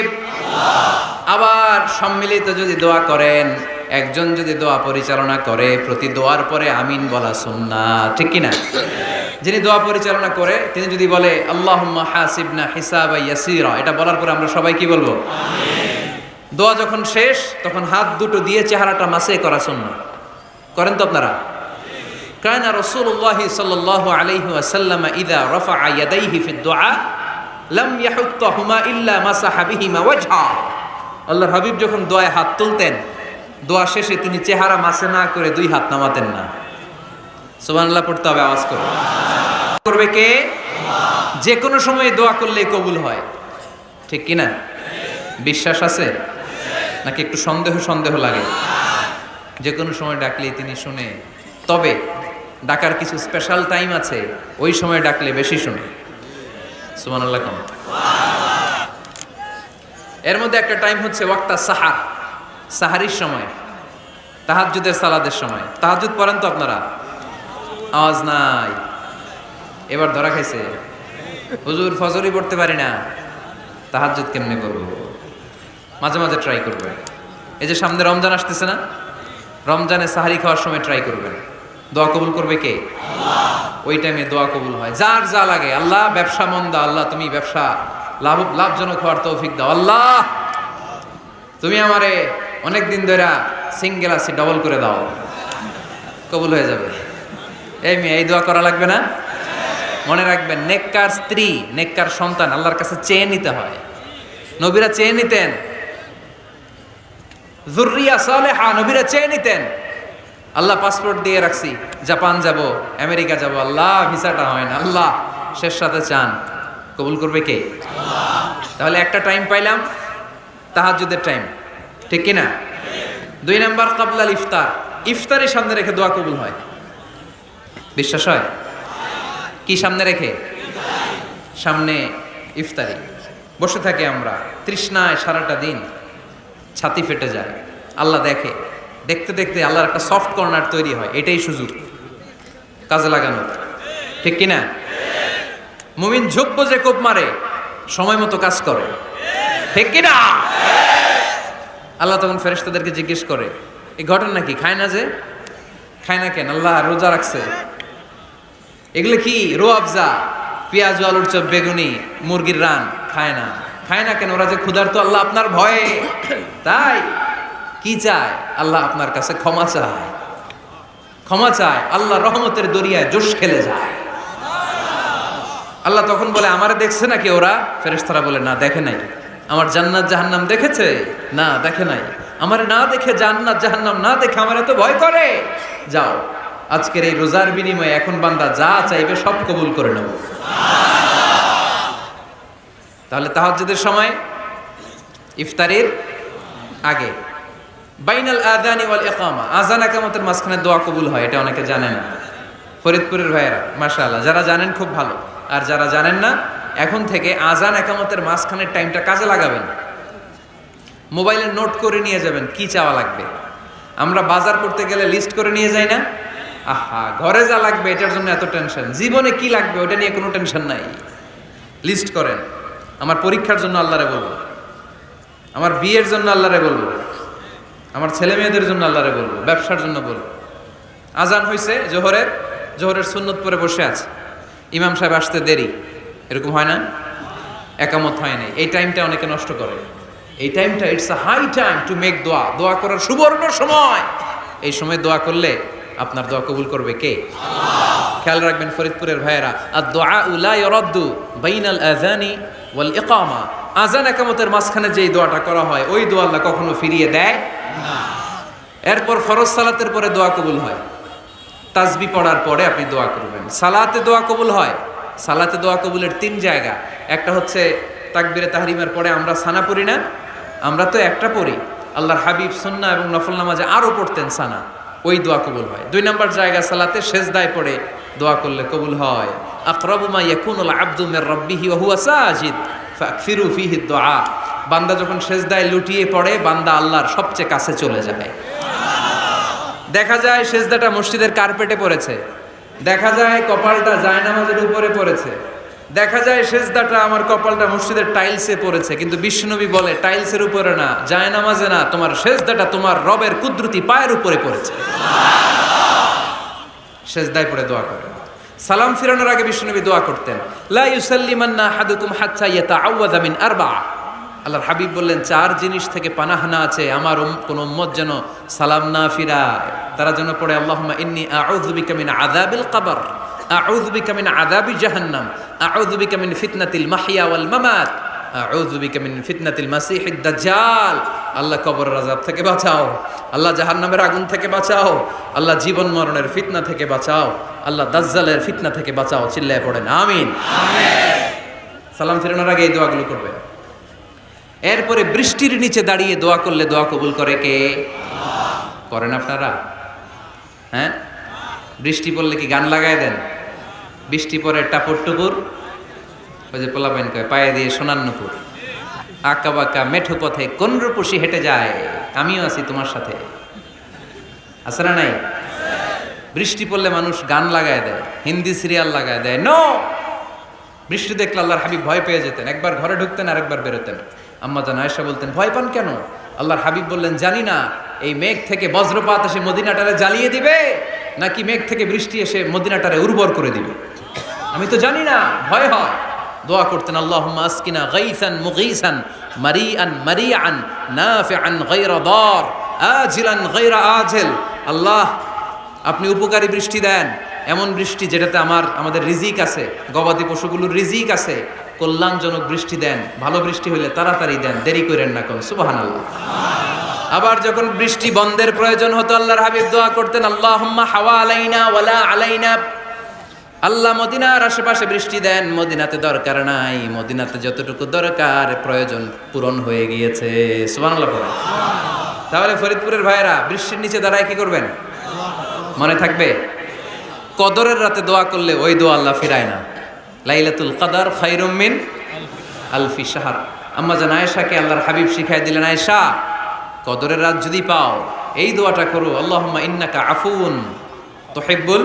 আবার সম্মিলিত যদি দোয়া করেন, একজন যদি দোয়া পরিচালনা করে, প্রতি দোয়ার পরে আমিন বলা সুন্নাত, ঠিক কিনা? যিনি দোয়া পরিচালনা করে তিনি যদি বলে আল্লাহুম্মা হাসিবনা হিসাবান ইয়াসীরা, এটা বলার পরে আমরা সবাই কি বলবো? আমিন। দোয়া যখন শেষ তখন হাত দুটো দিয়ে চেহারাটা মাসে করা সুন্নাত। করেন তো আপনারা? কানা রাসূলুল্লাহ সাল্লাল্লাহু আলাইহি ওয়াসাল্লাম ইযা রাফা'a ইয়াদাইহি ফিদ দুআ লাম ইয়াহুত্তাহুমা ইল্লা মাসাহা বিহিমা ওয়াজহা। আল্লাহর হাবিব যখন দোয়ায় হাত তুলতেন, দোয়া শেষে তিনি চেহারা মাসে না করে দুই হাত নামাতেন না। সুবহানাল্লাহ পড়তে হবে, আওয়াজ করে। করবে কে? যে কোনো সময় দোয়া করলে কবুল হয়, ঠিক কিনা? বিশ্বাস আছে নাকি একটু সন্দেহ সন্দেহ লাগে? যে কোনো সময় ডাকলেই তিনি শুনে, তবে ডাকার কিছু স্পেশাল টাইম আছে, ওই সময় ডাকলে বেশি শুনে। সুবহানাল্লাহ কম। এর মধ্যে একটা টাইম হচ্ছে ওয়াক্তা সাহার, সাহারির সময়, তাহাজ্জুদের সালাদের সময়। তাহাজ্জুদ পড়েন তো আপনারা? আওয়াজ নাই, এবার ধরা খাইছে। হুজুর ফজরই পড়তে পারি না, তাহাজ্জুদ কেমনে করবো? মাঝে মাঝে ট্রাই করবেন। এই যে সামনে রমজান আসতেছে না, রমজানে সাহারি খাওয়ার সময় ট্রাই করবেন। দোয়া কবুল করবে কে? ওই টাইমে দোয়া কবুল হয়। যার যা লাগে, আল্লাহ ব্যবসা মন্দা, আল্লাহ তুমি ব্যবসা লাভজনক হওয়ার তৌফিক দাও, আল্লাহ তুমি আমারে অনেক দিন ধরে সিঙ্গেল আছি, ডবল করে দাও, কবুল হয়ে যাবে। এই মেয়ে, এই দোয়া করা লাগবে না? মনে রাখবেন, নেককার স্ত্রী, নেককার সন্তান আল্লাহর কাছে চেয়ে নিতে হয়। নবীরা চেয়ে নিতেন, যুররিয়া সালেহা নবীরা চেয়ে নিতেন। আল্লাহ পাসপোর্ট দিয়ে রাখছি, জাপান যাব, আমেরিকা যাব, আল্লাহ ভিসাটা হয় না, আল্লাহ শেষ সাথে চান, কবুল করবে কে? তাহলে একটা টাইম পাইলাম, তাহাজ্জুদের টাইম, ঠিক কিনা? 2 নাম্বার কাবলাল ইফতার, ইফতারি সামনে রেখে দোয়া কবুল হয়। বিশ্বাস হয়? কি সামনে রেখে? সামনে ইফতারি। বসে থাকি আমরা তৃষ্ণায় সারাটা দিন, ছাতি ফেটে যায়, আল্লাহ দেখে। দেখতে দেখতে আল্লাহর একটা সফট কর্নার তৈরি হয়। এটাই সুযোগ কাজে লাগানো, ঠিক কিনা? মুমিন ঝোপ যে কোপ মারে, সময় মতো কাজ করে, ঠিক কিনা? আল্লাহ তখন ফেরেশতাদেরকে জিজ্ঞেস করে, এই ঘটনা কি? খায় না যে? খায় না কেন? আল্লাহ রোজা রাখছে। এগুলো কি? রোয়াবজা, পেঁয়াজ, আলুর চপ, বেগুনি, মুরগির রান খায় না। খায় না কেন? ওরা যে ক্ষুধার্ত, আল্লাহ আপনার ভয়ে। তাই কি চায়? আল্লাহ আপনার কাছে ক্ষমা চায়, ক্ষমা চায়। আল্লাহ রহমতের দরিয়ায় জোশ খেলে যায়। আল্লাহ তখন বলে, আমারে দেখছে নাকি ওরা? ফেরেশতারা বলে, না দেখে নাই। আমার জান্নাত জাহান্নাম দেখেছে? না দেখে নাই। আমারে না দেখে, জান্নাত জাহান্নাম না দেখে আমার এত ভয় করে। যাও, আজকের এই রোজার বিনিময়ে এখন বান্দা যা চাইবে সব কবুল করে নেব। তাহলে তাহাজ্জুদের সময়, ইফতারির আগে, বাইনাল আযানি ওয়াল ইকামা, আযান ইকামতের মাঝখানে দোয়া কবুল হয়। এটা অনেকে জানে না। ফরিদপুরের ভাইয়েরা মাশাআল্লাহ, যারা জানেন খুব ভালো, আর যারা জানেন না, এখন থেকে আযান ইকামতের মাঝখানের টাইমটা কাজে লাগাবেন। মোবাইলে নোট করে নিয়ে যাবেন কি চাওয়া লাগবে। আমরা বাজার করতে গেলে লিস্ট করে নিয়ে যাই না? আহা, ঘরে যা লাগবে এটার জন্য এত টেনশন, জীবনে কি লাগবে ওটা নিয়ে কোনো টেনশন নাই। লিস্ট করেন। আমার পরীক্ষার জন্য আল্লাহরে বলবো, আমার বিয়ের জন্য আল্লাহরে বলবো, আমার ছেলে মেয়েদের জন্য আল্লাহরে বলবো, ব্যবসার জন্য বলবো। আজান হয়েছে জোহরের সুন্নত পরে বসে আছে, ইমাম সাহেব আসতে দেরি, এরকম হয় না? একামত হয় নাই, এই টাইমটা অনেকে নষ্ট করে। এই টাইমটা it's a high time to make দোয়া, দোয়া করার সুবর্ণ সময়। এই সময় দোয়া করলে আপনার দোয়া কবুল করবে কে? খেয়াল রাখবেন ফরিদপুরের ভাইয়েরা, আর দোয়া লা ইউরাদ্দু বাইনাল আযানি ওয়াল ইকামা, আযান একামতের মাঝখানে যেই দোয়াটা করা হয় ওই দোয়া আল্লাহ কখনো ফিরিয়ে দেয় না। এরপর ফরজ সালাতের পরে দোয়া কবুল হয়, তাসবিহ পড়ার পরে আপনি দোয়া করবেন। সালাতে দোয়া কবুল হয়, সালাতে দোয়া কবুলের 3 জায়গা। একটা হচ্ছে তাকবীরে তাহরিমের পরে আমরা সানা পড়ি না, আমরা তো একটা পড়ি, আল্লাহর হাবিব সুন্নাহ এবং নফল নামাজে আরো পড়তেন সানা, ওই দোয়া কবুল হয়। 2 নম্বর জায়গা সালাতে সেজদায় পড়ে দোয়া করলে কবুল হয়। আকরাবু মা ইয়াকুনুল আবদু মির রাব্বিহি ওয়া হুয়া সাজিদ ফাকফিরু ফিহি দুআ, বান্দা যখন সেজদায় লুটিয়ে পড়ে বান্দা আল্লাহর সবচেয়ে কাছে চলে যায়। দেখা যায় সেজদাটা মসজিদের কার্পেটে পড়েছে, দেখা যায় কপালটা জায়নামাজের উপরে পড়েছে, দেখা যায় সেজদাটা আমার কপালটা মসজিদের টাইলসে পড়েছে, কিন্তু বিশ্বনবী বলে টাইলসের উপরে না, জায়নামাজে না, তোমার সেজদাটা তোমার রবের কুদরতি পায়ের উপরে পড়েছে। সেজদায় পড়ে দোয়া করে। সালাম ফিরানোর আগে বিশ্বনবী দোয়া করতেন, লা ইউসাল্লিমান্না আহাদুকুম হাত্তা ইয়াতাআওয়াযা মিন আরবা'a। আল্লাহর হাবিব বললেন 4 জিনিস থেকে পানাহানা আছে, আমার কোন উম্মত যেন সালাম না ফিরায়। তারা যেন পড়ে আল্লাহুম্মা ইন্নী আউযু বিকা মিন আযাবিল কবর, আউযু বিকা মিন আযাবি জাহান্নাম, আউযু বিকা মিন ফিতনাতিল মাহইয়া ওয়াল মামাত, আউযু বিকা মিন ফিতনাতিল মাসিহিদ দাজ্জাল। আল্লাহ কবরের আযাব থেকে বাঁচাও, আল্লাহ জাহান্নামের আগুন থেকে বাঁচাও, আল্লাহ জীবন মরণের ফিতনা থেকে বাঁচাও, আল্লাহ দাজ্জালের ফিতনা থেকে বাঁচাও। চিল্লায়ে পড়েন আমিন। সালাম ফিরানোর আগে এই দোয়াগুলো করবেন। এরপরে বৃষ্টির নিচে দাঁড়িয়ে দোয়া করলে দোয়া কবুল করে কে? করেন আপনারা? হ্যাঁ, বৃষ্টি পড়লে কি গান লাগায় দেন? বৃষ্টি পরে টাপুর টুপুর, ওই যে পোলাপাইন কয় পায়ে দিয়ে সোনার নুপুর, আঁকা বাঁকা মেঠো পথে কোন রূপসী হেঁটে যায়, আমিও আছি তোমার সাথে, আছে না নাই? বৃষ্টি পড়লে মানুষ গান লাগায় দেয়, হিন্দি সিরিয়াল লাগায় দেয়। নো, বৃষ্টি দেখলে আল্লাহর হাবিব ভয় পেয়ে যেতেন, একবার ঘরে ঢুকতেন আরেকবার বেরোতেন। আম্মা জান আয়েশা বলতেন, ভয় পান কেন? আল্লাহর হাবিব বললেন, জানি না এই মেঘ থেকে বজ্রপাত এসে মদিনাটারে জ্বালিয়ে দিবে নাকি মেঘ থেকে বৃষ্টি এসে মদিনাটারে উর্বর করে দিবে, আমি তো জানি না, ভয় হয়। দোয়া করতেন, আল্লাহুম্মা আসকিনা গাইসান মুগীসান মারিআন মারিআন নাফিআন গায়রা দার আজিলান গায়রা আজিল। আল্লাহ, আপনি উপকারী বৃষ্টি দেন, এমন বৃষ্টি যেটাতে আমাদের রিজিক আছে, গবাদি পশুগুলোর রিজিক আছে, কল্যাণজনক বৃষ্টি দেন, ভালো বৃষ্টি হইলে তাড়াতাড়ি দেন, দেরি করেন না কোন। সুবহানাল্লাহ। আবার যখন বৃষ্টি বন্ধের প্রয়োজন হতো আল্লাহর হাবিব দোয়া করতেন, আল্লাহুম্মা হাওয়া আলাইনা ওয়ালা আলাইনা। আল্লাহ মদিনার আশেপাশে বৃষ্টি দেন, মদিনাতে দরকার নাই, মদিনাতে যতটুকু দরকার প্রয়োজন পূরণ হয়ে গিয়েছে। সুবহানাল্লাহ। তাহলে ফরিদপুরের ভাইয়েরা বৃষ্টির নিচে দাঁড়ায় কি করবেন? মনে থাকবে, কদরের রাতে দোয়া করলে ওই দোয়া আল্লাহ ফিরায় না। লাইলাতুল কদর খায়রুম মিন আলফি শাহর। আম্মা জান আয়েশাকে আল্লাহর হাবিব শিখাই দিলেন, আয়েশা কদরের রাত যদি পাও এই দোয়াটা করো, আল্লাহুম্মা ইন্নাকা আফুউন তুহিব্বুল,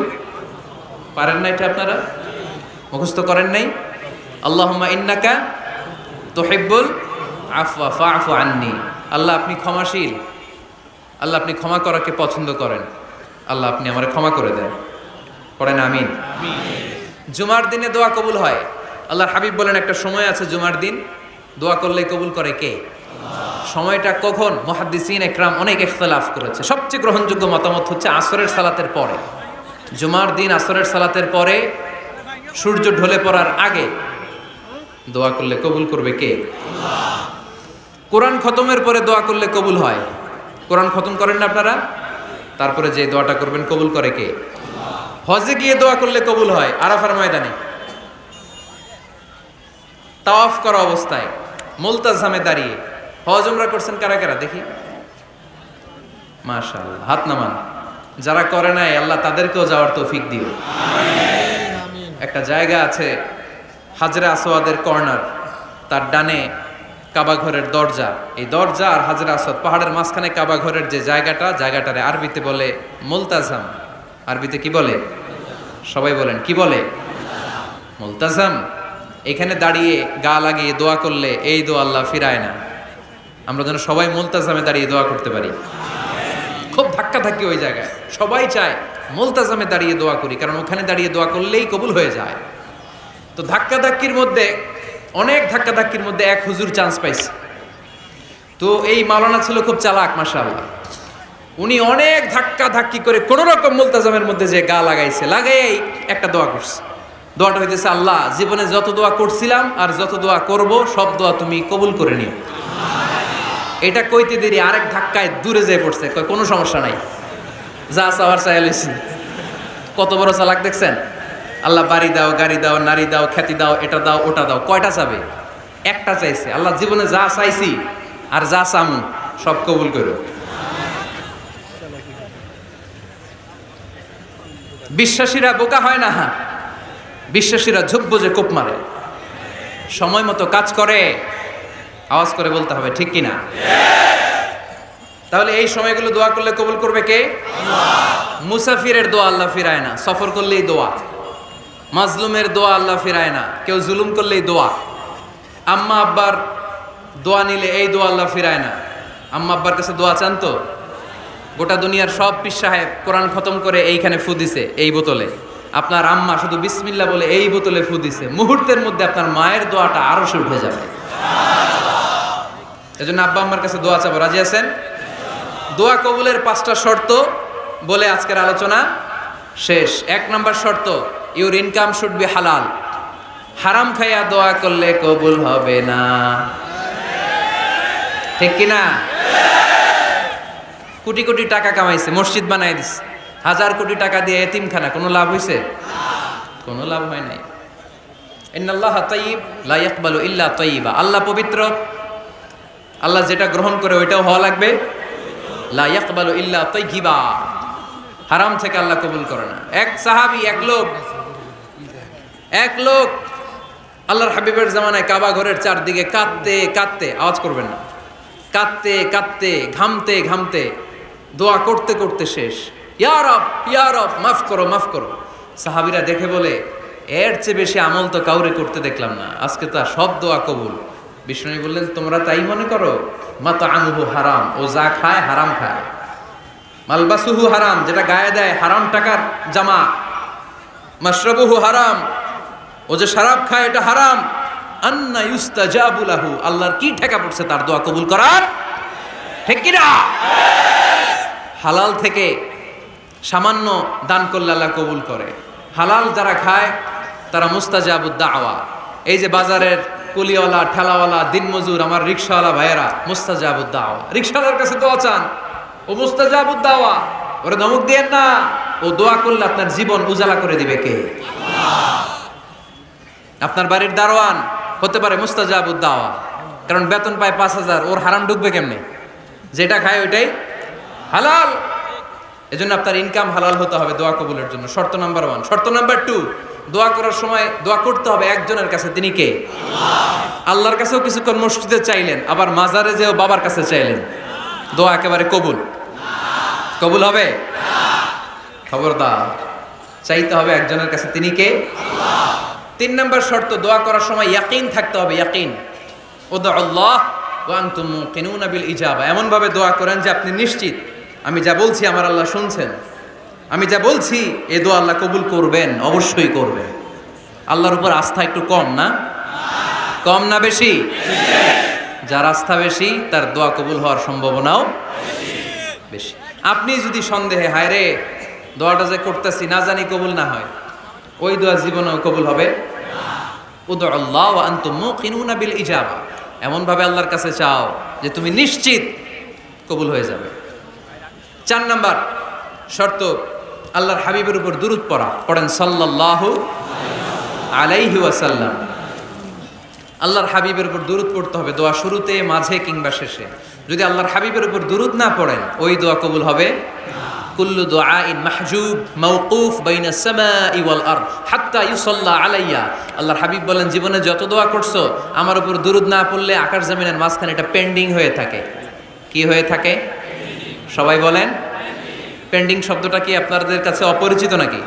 পারেন না এটা আপনারা? মুখস্থ করেন নাই? আল্লাহুম্মা ইন্নাকা তুহিব্বুল আফওয়া ফা'ফু আন্নি। আল্লাহ আপনি ক্ষমাশীল, আল্লাহ আপনি ক্ষমা করাকে পছন্দ করেন, আল্লাহ আপনি আমারে ক্ষমা করে দেন। পড়েন আমিন। জুমার দিনে দোয়া কবুল হয়। আল্লাহর হাবিব বলেন একটা সময় আছে জুমার দিন দোয়া করলে কবুল করে কে? সময়টা কখন? মুহাদ্দিসিন ইকরাম অনেক ইখতিলাফ করেছে, সবচেয়ে গ্রহণযোগ্য মতামত হচ্ছে আসরের সালাতের পরে। জুমার দিন আসরের সালাতের পরে সূর্য ঢলে পড়ার আগে দোয়া করলে কবুল করবে কে? কোরআন খতমের পরে দোয়া করলে কবুল হয়। কোরআন খতম করেন না আপনারা? তারপরে যে দোয়াটা করবেন কবুল করে কে? হজে গিয়ে দোয়া করলে কবুল হয় আরাফার ময়দানে, তাওয়াফ করা অবস্থায়, মুলতাজামে দাঁড়িয়ে। হজ উমরা করছেন কারা কারা দেখি? মাশাআল্লাহ, হাত নামান। যারা করে নাই আল্লাহ তাদেরকেও যাওয়ার তৌফিক দিও। একটা জায়গা আছে হাজরে আসওয়াদের কর্নার, তার ডানে কাবা ঘরের দরজা, এই দরজা আর হাজরে আসওয়াদ পাহাড়ের মাঝখানে কাবা ঘরের যে জায়গাটারে আরবিতে বলে মুলতাজাম। আরবিতে কি বলে? সবাই বলেন কি বলে? মুলতাজাম। এখানে দাঁড়িয়ে গা লাগিয়ে দোয়া করলে এই দোয়া আল্লাহ ফিরায় না। আমরা যেন সবাই মুলতাজামে দাঁড়িয়ে দোয়া করতে পারি। খুব ধাক্কা ধাক্কি ওই জায়গায়, সবাই চায় মুলতাজামে দাঁড়িয়ে দোয়া করি, কারণ ওখানে দাঁড়িয়ে দোয়া করলেই কবুল হয়ে যায়। তো ধাক্কা ধাক্কির মধ্যে, অনেক ধাক্কা ধাক্কির মধ্যে এক হুজুর চান্স পাইছে। তো এই মাওলানা ছিল খুব চালাক, মাশাআল্লাহ। উনি অনেক ধাক্কা ধাক্কি করে কোন রকম মুলতাজামের মধ্যে যে গা লাগাইছে, লাগাই একটা দোয়া করছে। দোয়াটা হইতেছে, আল্লাহ জীবনে যত দোয়া করছিলাম আর যত দোয়া করব সব দোয়া তুমি কবুল করে নিও। এটা কইতে দেরি আরেক ধাক্কায় দূরে যেয়ে পড়ছে, কয় কোনো সমস্যা নাই, যা চাওয়ার চাই লইছি। কত বড় চালাক দেখছেন! আল্লাহ বাড়ি দাও, গাড়ি দাও, নারী দাও, খ্যাতি দাও, এটা দাও, ওটা দাও, কয়টা চাবে? একটা চাইছে। আল্লাহ জীবনে যা চাইছি আর যা চামু সব কবুল করো। বিশ্বাসীরা বোকা হয় না, বিশ্বাসীরা ঝুঁকবো যে কোপ মারে, সময় মতো কাজ করে। আওয়াজ করে বলতে হবে, ঠিক কিনা? তাহলে এই সময়গুলো দোয়া করলে কবুল করবে কে? মুসাফিরের দোয়া আল্লাহ ফিরায় না, সফর করলেই দোয়া। মাজলুমের দোয়া আল্লাহ ফিরায় না, কেউ জুলুম করলেই দোয়া। আম্মা আব্বার দোয়া নিলে এই দোয়া আল্লাহ ফিরায় না। আম্মা আব্বার কাছে দোয়া চান তো? গোটা দুনিয়ার সব পীর সাহেব কোরআন খতম করে এইখানে ফু দিছে এই বোতলে, আপনার আম্মা শুধু বিসমিল্লাহ বলে এই বোতলে ফু দিছে, মুহূর্তের মধ্যে আপনার মায়ের দোয়াটা আরশে উঠে যাবে। এজন্য আব্বা আম্মার কাছে দোয়া চাবো, রাজি আছেন? দোয়া কবুলের 5টা শর্ত বলে আজকের আলোচনা শেষ। 1 নম্বর শর্ত, ইউর ইনকাম শুড বি হালাল। হারাম খাইয়া দোয়া করলে কবুল হবে না, ঠিক কিনা? কোটি কোটি টাকা কামাইছে, মসজিদ বানাই দিছে, 1000 কোটি টাকা দিয়ে এতিমখানা, কোনো লাভ হইছে? কোনো লাভ হয় নাই। ইন্নাল্লাহা তাইয়্যিব লা ইয়াকবালু ইল্লা তাইয়্যিবা। আল্লাহ পবিত্র, আল্লাহ যেটা গ্রহণ করে ওইটাও হওয়া লাগবে। লা ইয়াকবালু ইল্লা তাইয়্যিবা, হারাম থেকে আল্লাহ কবুল করে না। এক সাহাবী, এক লোক আল্লাহর হাবিবের জামানায় কাবা ঘরের চারদিকে কাঁদতে কাঁদতে, আওয়াজ করবেন না, কাঁদতে কাঁদতে, ঘামতে ঘামতে, দোয়া করতে করতে শেষ। ইয়া রব, ইয়া রব, মাফ করো, মাফ করো। সাহাবীরা দেখে বলে, এর চেয়ে বেশি আমল তো কাউরে করতে দেখলাম না, আজকে তো সব দোয়া কবুল। বিষ্ণু বললেন, তোমরা তাই মনে করো? মাতআমুহু হারাম, ও যা খায় হারাম খায়। মালবাসুহু হারাম, যেটা গায়ে দেয় হারাম টাকার জামা। মাশরাবুহু হারাম, ও যে শরাব খায় এটা হারাম। আন্না ইউস্তাজাবু লাহু, আল্লাহর কি ঠেকা পড়ছে তার দোয়া কবুল করার, ঠিক কি না? হালাল থেকে সামান্য দান করলে আল্লাহ কবুল করে। হালাল যারা খায় তারা মুস্তাজাবুদ দাওয়া। এই যে বাজারের কুলিওয়ালা, ঠেলাওয়ালা, দিনমজুর, আমার রিকশাওয়ালা ভাইয়েরা, মুস্তাজাবুদ দাওয়া। রিকশাওয়ালার কাছে দোয়া চান, ও মুস্তাজাবুদ দাওয়া, ওরে ধমক দিয়েন না। ও দোয়া করলে আপনার জীবন উজালা করে দিবে কে? আপনার বাড়ির দারোয়ান হতে পারে মুস্তাজাবুদ দাওয়া, কারণ বেতন পায় 5000, ওর হারাম ঢুকবে কেমনে? যেটা খায় ওইটাই হালাল। এজন্য আপনার ইনকাম হালাল হতে হবে দোয়া কবুলের জন্য। শর্ত নাম্বার 1। শর্ত নাম্বার 2, দোয়া করার সময় দোয়া করতে হবে একজনের কাছে, তিনি কে? আল্লাহর কাছেও কিছুক্ষণ মসজিদে চাইলেন, আবার মাজারে যেও বাবার কাছে চাইলেন, দোয়া একেবারে কবুল? কবুল হবে? খবরদার, চাইতে হবে একজনের কাছে, তিনি কে? 3 নম্বর শর্ত, দোয়া করার সময় ইয়াকিন থাকতে হবে। ইয়াকিন, উদউল্লাহ ওয়া আনতুম মুকিনুনা বিল ইজাবা। এমন ভাবে দোয়া করেন যে আপনি নিশ্চিত, আমি যা বলছি আমার আল্লাহ শুনছেন, আমি যা বলছি এই দোয়া আল্লাহ কবুল করবেন, অবশ্যই করবেন। আল্লাহর উপর আস্থা একটু কম না? কম না বেশি? যার আস্থা বেশি তার দোয়া কবুল হওয়ার সম্ভাবনাও বেশি। আপনি যদি সন্দেহে, হায় রে দোয়াটা যে করতেছি না জানি কবুল না হয়, ওই দোয়া জীবনেও কবুল হবে? উদউল্লাহ ওয়া আনতুম মুকিনুনা বিল ইজাবা। এমন ভাবে আল্লাহর কাছে চাও যে তুমি নিশ্চিত কবুল হয়ে যাবে। 4 নাম্বার শর্ত, আল্লাহর হাবিবের উপর দুরূদ পড়া। পড়েন সাল্লাল্লাহু আলাইহি ওয়াসাল্লাম। আল্লাহর হাবিবের উপর দুরূদ পড়তে হবে দোয়া শুরুতে, মাঝে কিংবা শেষে। যদি আল্লাহর হাবিবের উপর দুরূদ না পড়েন, ওই দোয়া কবুল হবে? কুল্লু দুআইন মাহজুব মাওকুফ বাইনা সামাই ওয়াল আরদ হাত্তা ইউসাল্লা আলাইয়া। আল্লাহর হাবিব বলেন, জীবনে যত দোয়া করছো আমার উপর দুরূদ না পড়লে আকাশ জমিনের মাঝখানে এটা পেন্ডিং হয়ে থাকে। কি হয়ে থাকে? সবাই বলেন। পেন্ডিং শব্দটা কি আপনাদের কাছে অপরিচিত নাকি?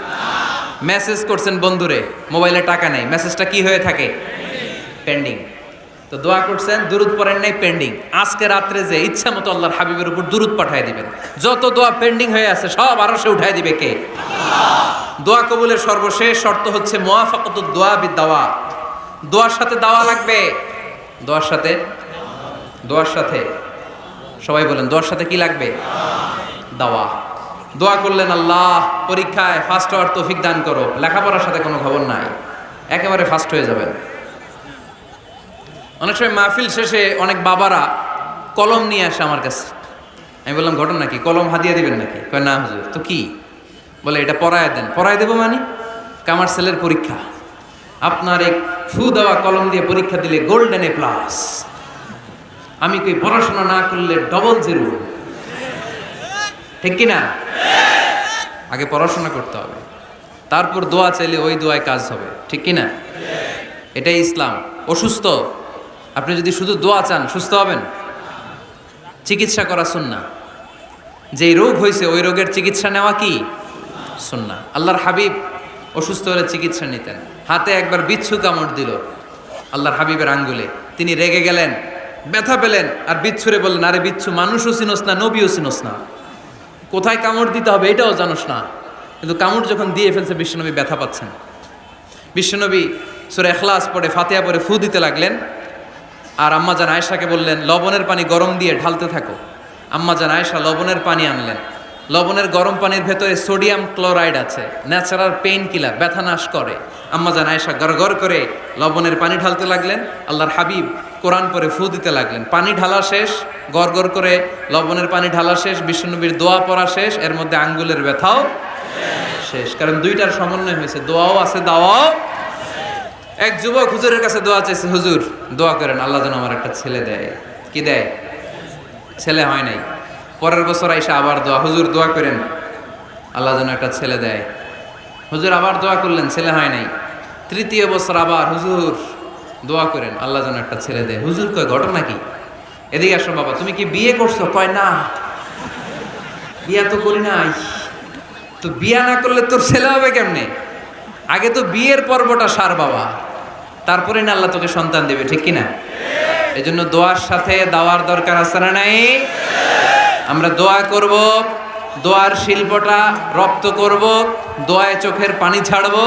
মেসেজ করছেন বন্ধুরে, মোবাইলে টাকা নেই, মেসেজটা কি হয়ে থাকে? পেন্ডিং। তো দোয়া করছেন, দুরুদ পড়েন নাই, পেন্ডিং। আজকে রাত্রে যে ইচ্ছা মতো আল্লাহর হাবিবের উপর দুরুদ পাঠিয়ে দিবেন। যত দোয়া পেন্ডিং হয়ে আছে সব আরশে উঠায় দিবে কে? দোয়া কবুলের সর্বশেষ শর্ত হচ্ছে মুওয়াফাকাতুদ দোয়া বিদ-দাওয়া। দোয়ার সাথে দাওয়া লাগবে। দোয়ার সাথে সবাই বলেন, দোয়ার সাথে কি লাগবে? দাওয়া। দোয়া করলেন, আল্লাহ পরীক্ষায় ফার্স্ট হওয়ার তৌফিক দান করো। লেখাপড়ার সাথে কোনো খবর নাই, একেবারে ফার্স্ট হয়ে যাবেন। অনেক সময় মাহফিল শেষে অনেক বাবারা কলম নিয়ে আসে আমার কাছে। আমি বললাম, ঘটনা কি? কলম হাদিয়া দিবেন নাকি? কয় না হুজুর। তো কি? বলে এটা পড়ায় দেন। পড়ায় দেবো মানে? আমার ছেলের পরীক্ষা, আপনার এক ফু দেওয়া কলম দিয়ে পরীক্ষা দিলে গোল্ডেন এ প্লাস। আমি কই পড়াশোনা না করলে ডবল জিরো। ঠিক কিনা? আগে পড়াশোনা করতে হবে, তারপর দোয়া চাইলে ওই দোয়ায় কাজ হবে। ঠিক কিনা? এটাই ইসলাম। অসুস্থ আপনি যদি শুধু দোয়া চান, সুস্থ হবেন? চিকিৎসা করা সুন্নাহ। যেই রোগ হয়েছে ওই রোগের চিকিৎসা নেওয়া কি সুন্নাহ। আল্লাহর হাবিব অসুস্থ হলে চিকিৎসা নিতেন। হাতে একবার বিচ্ছু কামড় দিল আল্লাহর হাবিবের আঙ্গুলে, তিনি রেগে গেলেন, ব্যথা পেলেন, আর বিচ্ছুরে বললেন, আরে বিচ্ছু, মানুষও চিনোস না, নবীও চিনোস না, কোথায় কামড় দিতে হবে এটাও জানোস না। কিন্তু কামড় যখন দিয়ে ফেলছে, বিশ্বনবী ব্যথা পাচ্ছেন। বিশ্বনবী সূরা ইখলাস পড়ে, ফাতিহা পড়ে ফু দিতে লাগলেন। আর আম্মাজান আয়েশাকে বললেন, লবণের পানি গরম দিয়ে ঢালতে থাকো। আম্মাজান আয়েশা লবণের পানি আনলেন। লবণের গরম পানির ভেতরে সোডিয়াম ক্লোরাইড আছে, ন্যাচারাল পেইন কিলার, ব্যথা নাশ করে। আম্মাজান আয়েশা গড়গড় করে লবণের পানি ঢালতে লাগলেন। আল্লাহর হাবিব কোরআন পরে ফু দিতে লাগলেন। পানি ঢালা শেষ, গড়গড় করে লবণের পানি ঢালা শেষ, বিশ্বনবীর দোয়া পড়া শেষ, এর মধ্যে আঙ্গুলের ব্যথাও শেষ। কারণ দুইটার সমন্বয় হয়েছে, দোয়াও আছে, দাওয়াও। এক যুবক হুজুরের কাছে দোয়া চাইছে, হুজুর দোয়া করেন আল্লাহ যেন আমার একটা ছেলে দেয়। কি দেয়? ছেলে হয় নাই। পরের বছর আইসা আবার দোয়া, হুজুর দোয়া করেন আল্লাহ যেন একটা ছেলে দেয়। হুজুর আবার দোয়া করলেন, ছেলে হয় নাই। তৃতীয় বছর আবার, হুজুর দোয়া করেন আল্লাহ যেন একটা ছেলে দেয়। হুজুর কয়, ঘটনা কি? এদিকে আসো বাবা, তুমি কি বিয়ে করছো? কয় না, বিয়া তো করি নাই। তো বিয়া না করলে তোর ছেলে হবে কেমনে? আগে তো বিয়ের পর্বটা সার বাবা, তারপরে না আল্লাহ তোকে সন্তান দেবে। ঠিক কিনা? এই জন্য দোয়ার সাথে দাওয়ার দরকার আছে না নাই? আমরা দোয়া করব, দোয়ার শিল্পটা রপ্ত করব, দোয়ায় চোখের পানি ছাড়বো,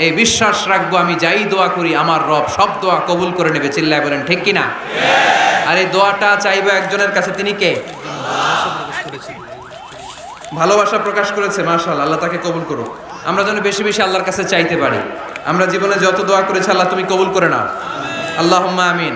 এই বিশ্বাস রাখবো আমি যাই দোয়া করি আমার রব সব দোয়া কবুল করে নেবে। চিল্লায় বলেন ঠিক কিনা? আর এই দোয়াটা চাইবো একজনের কাছে, তিনি কে? ভালোবাসা প্রকাশ করেছে, মাশাআল্লাহ, আল্লাহ তাকে কবুল করুক। আমরা যেন বেশি বেশি আল্লাহর কাছে চাইতে পারি। আমরা জীবনে যত দোয়া করেছি আল্লাহ তুমি কবুল করে নাও, আল্লাহুম্মা আমিন।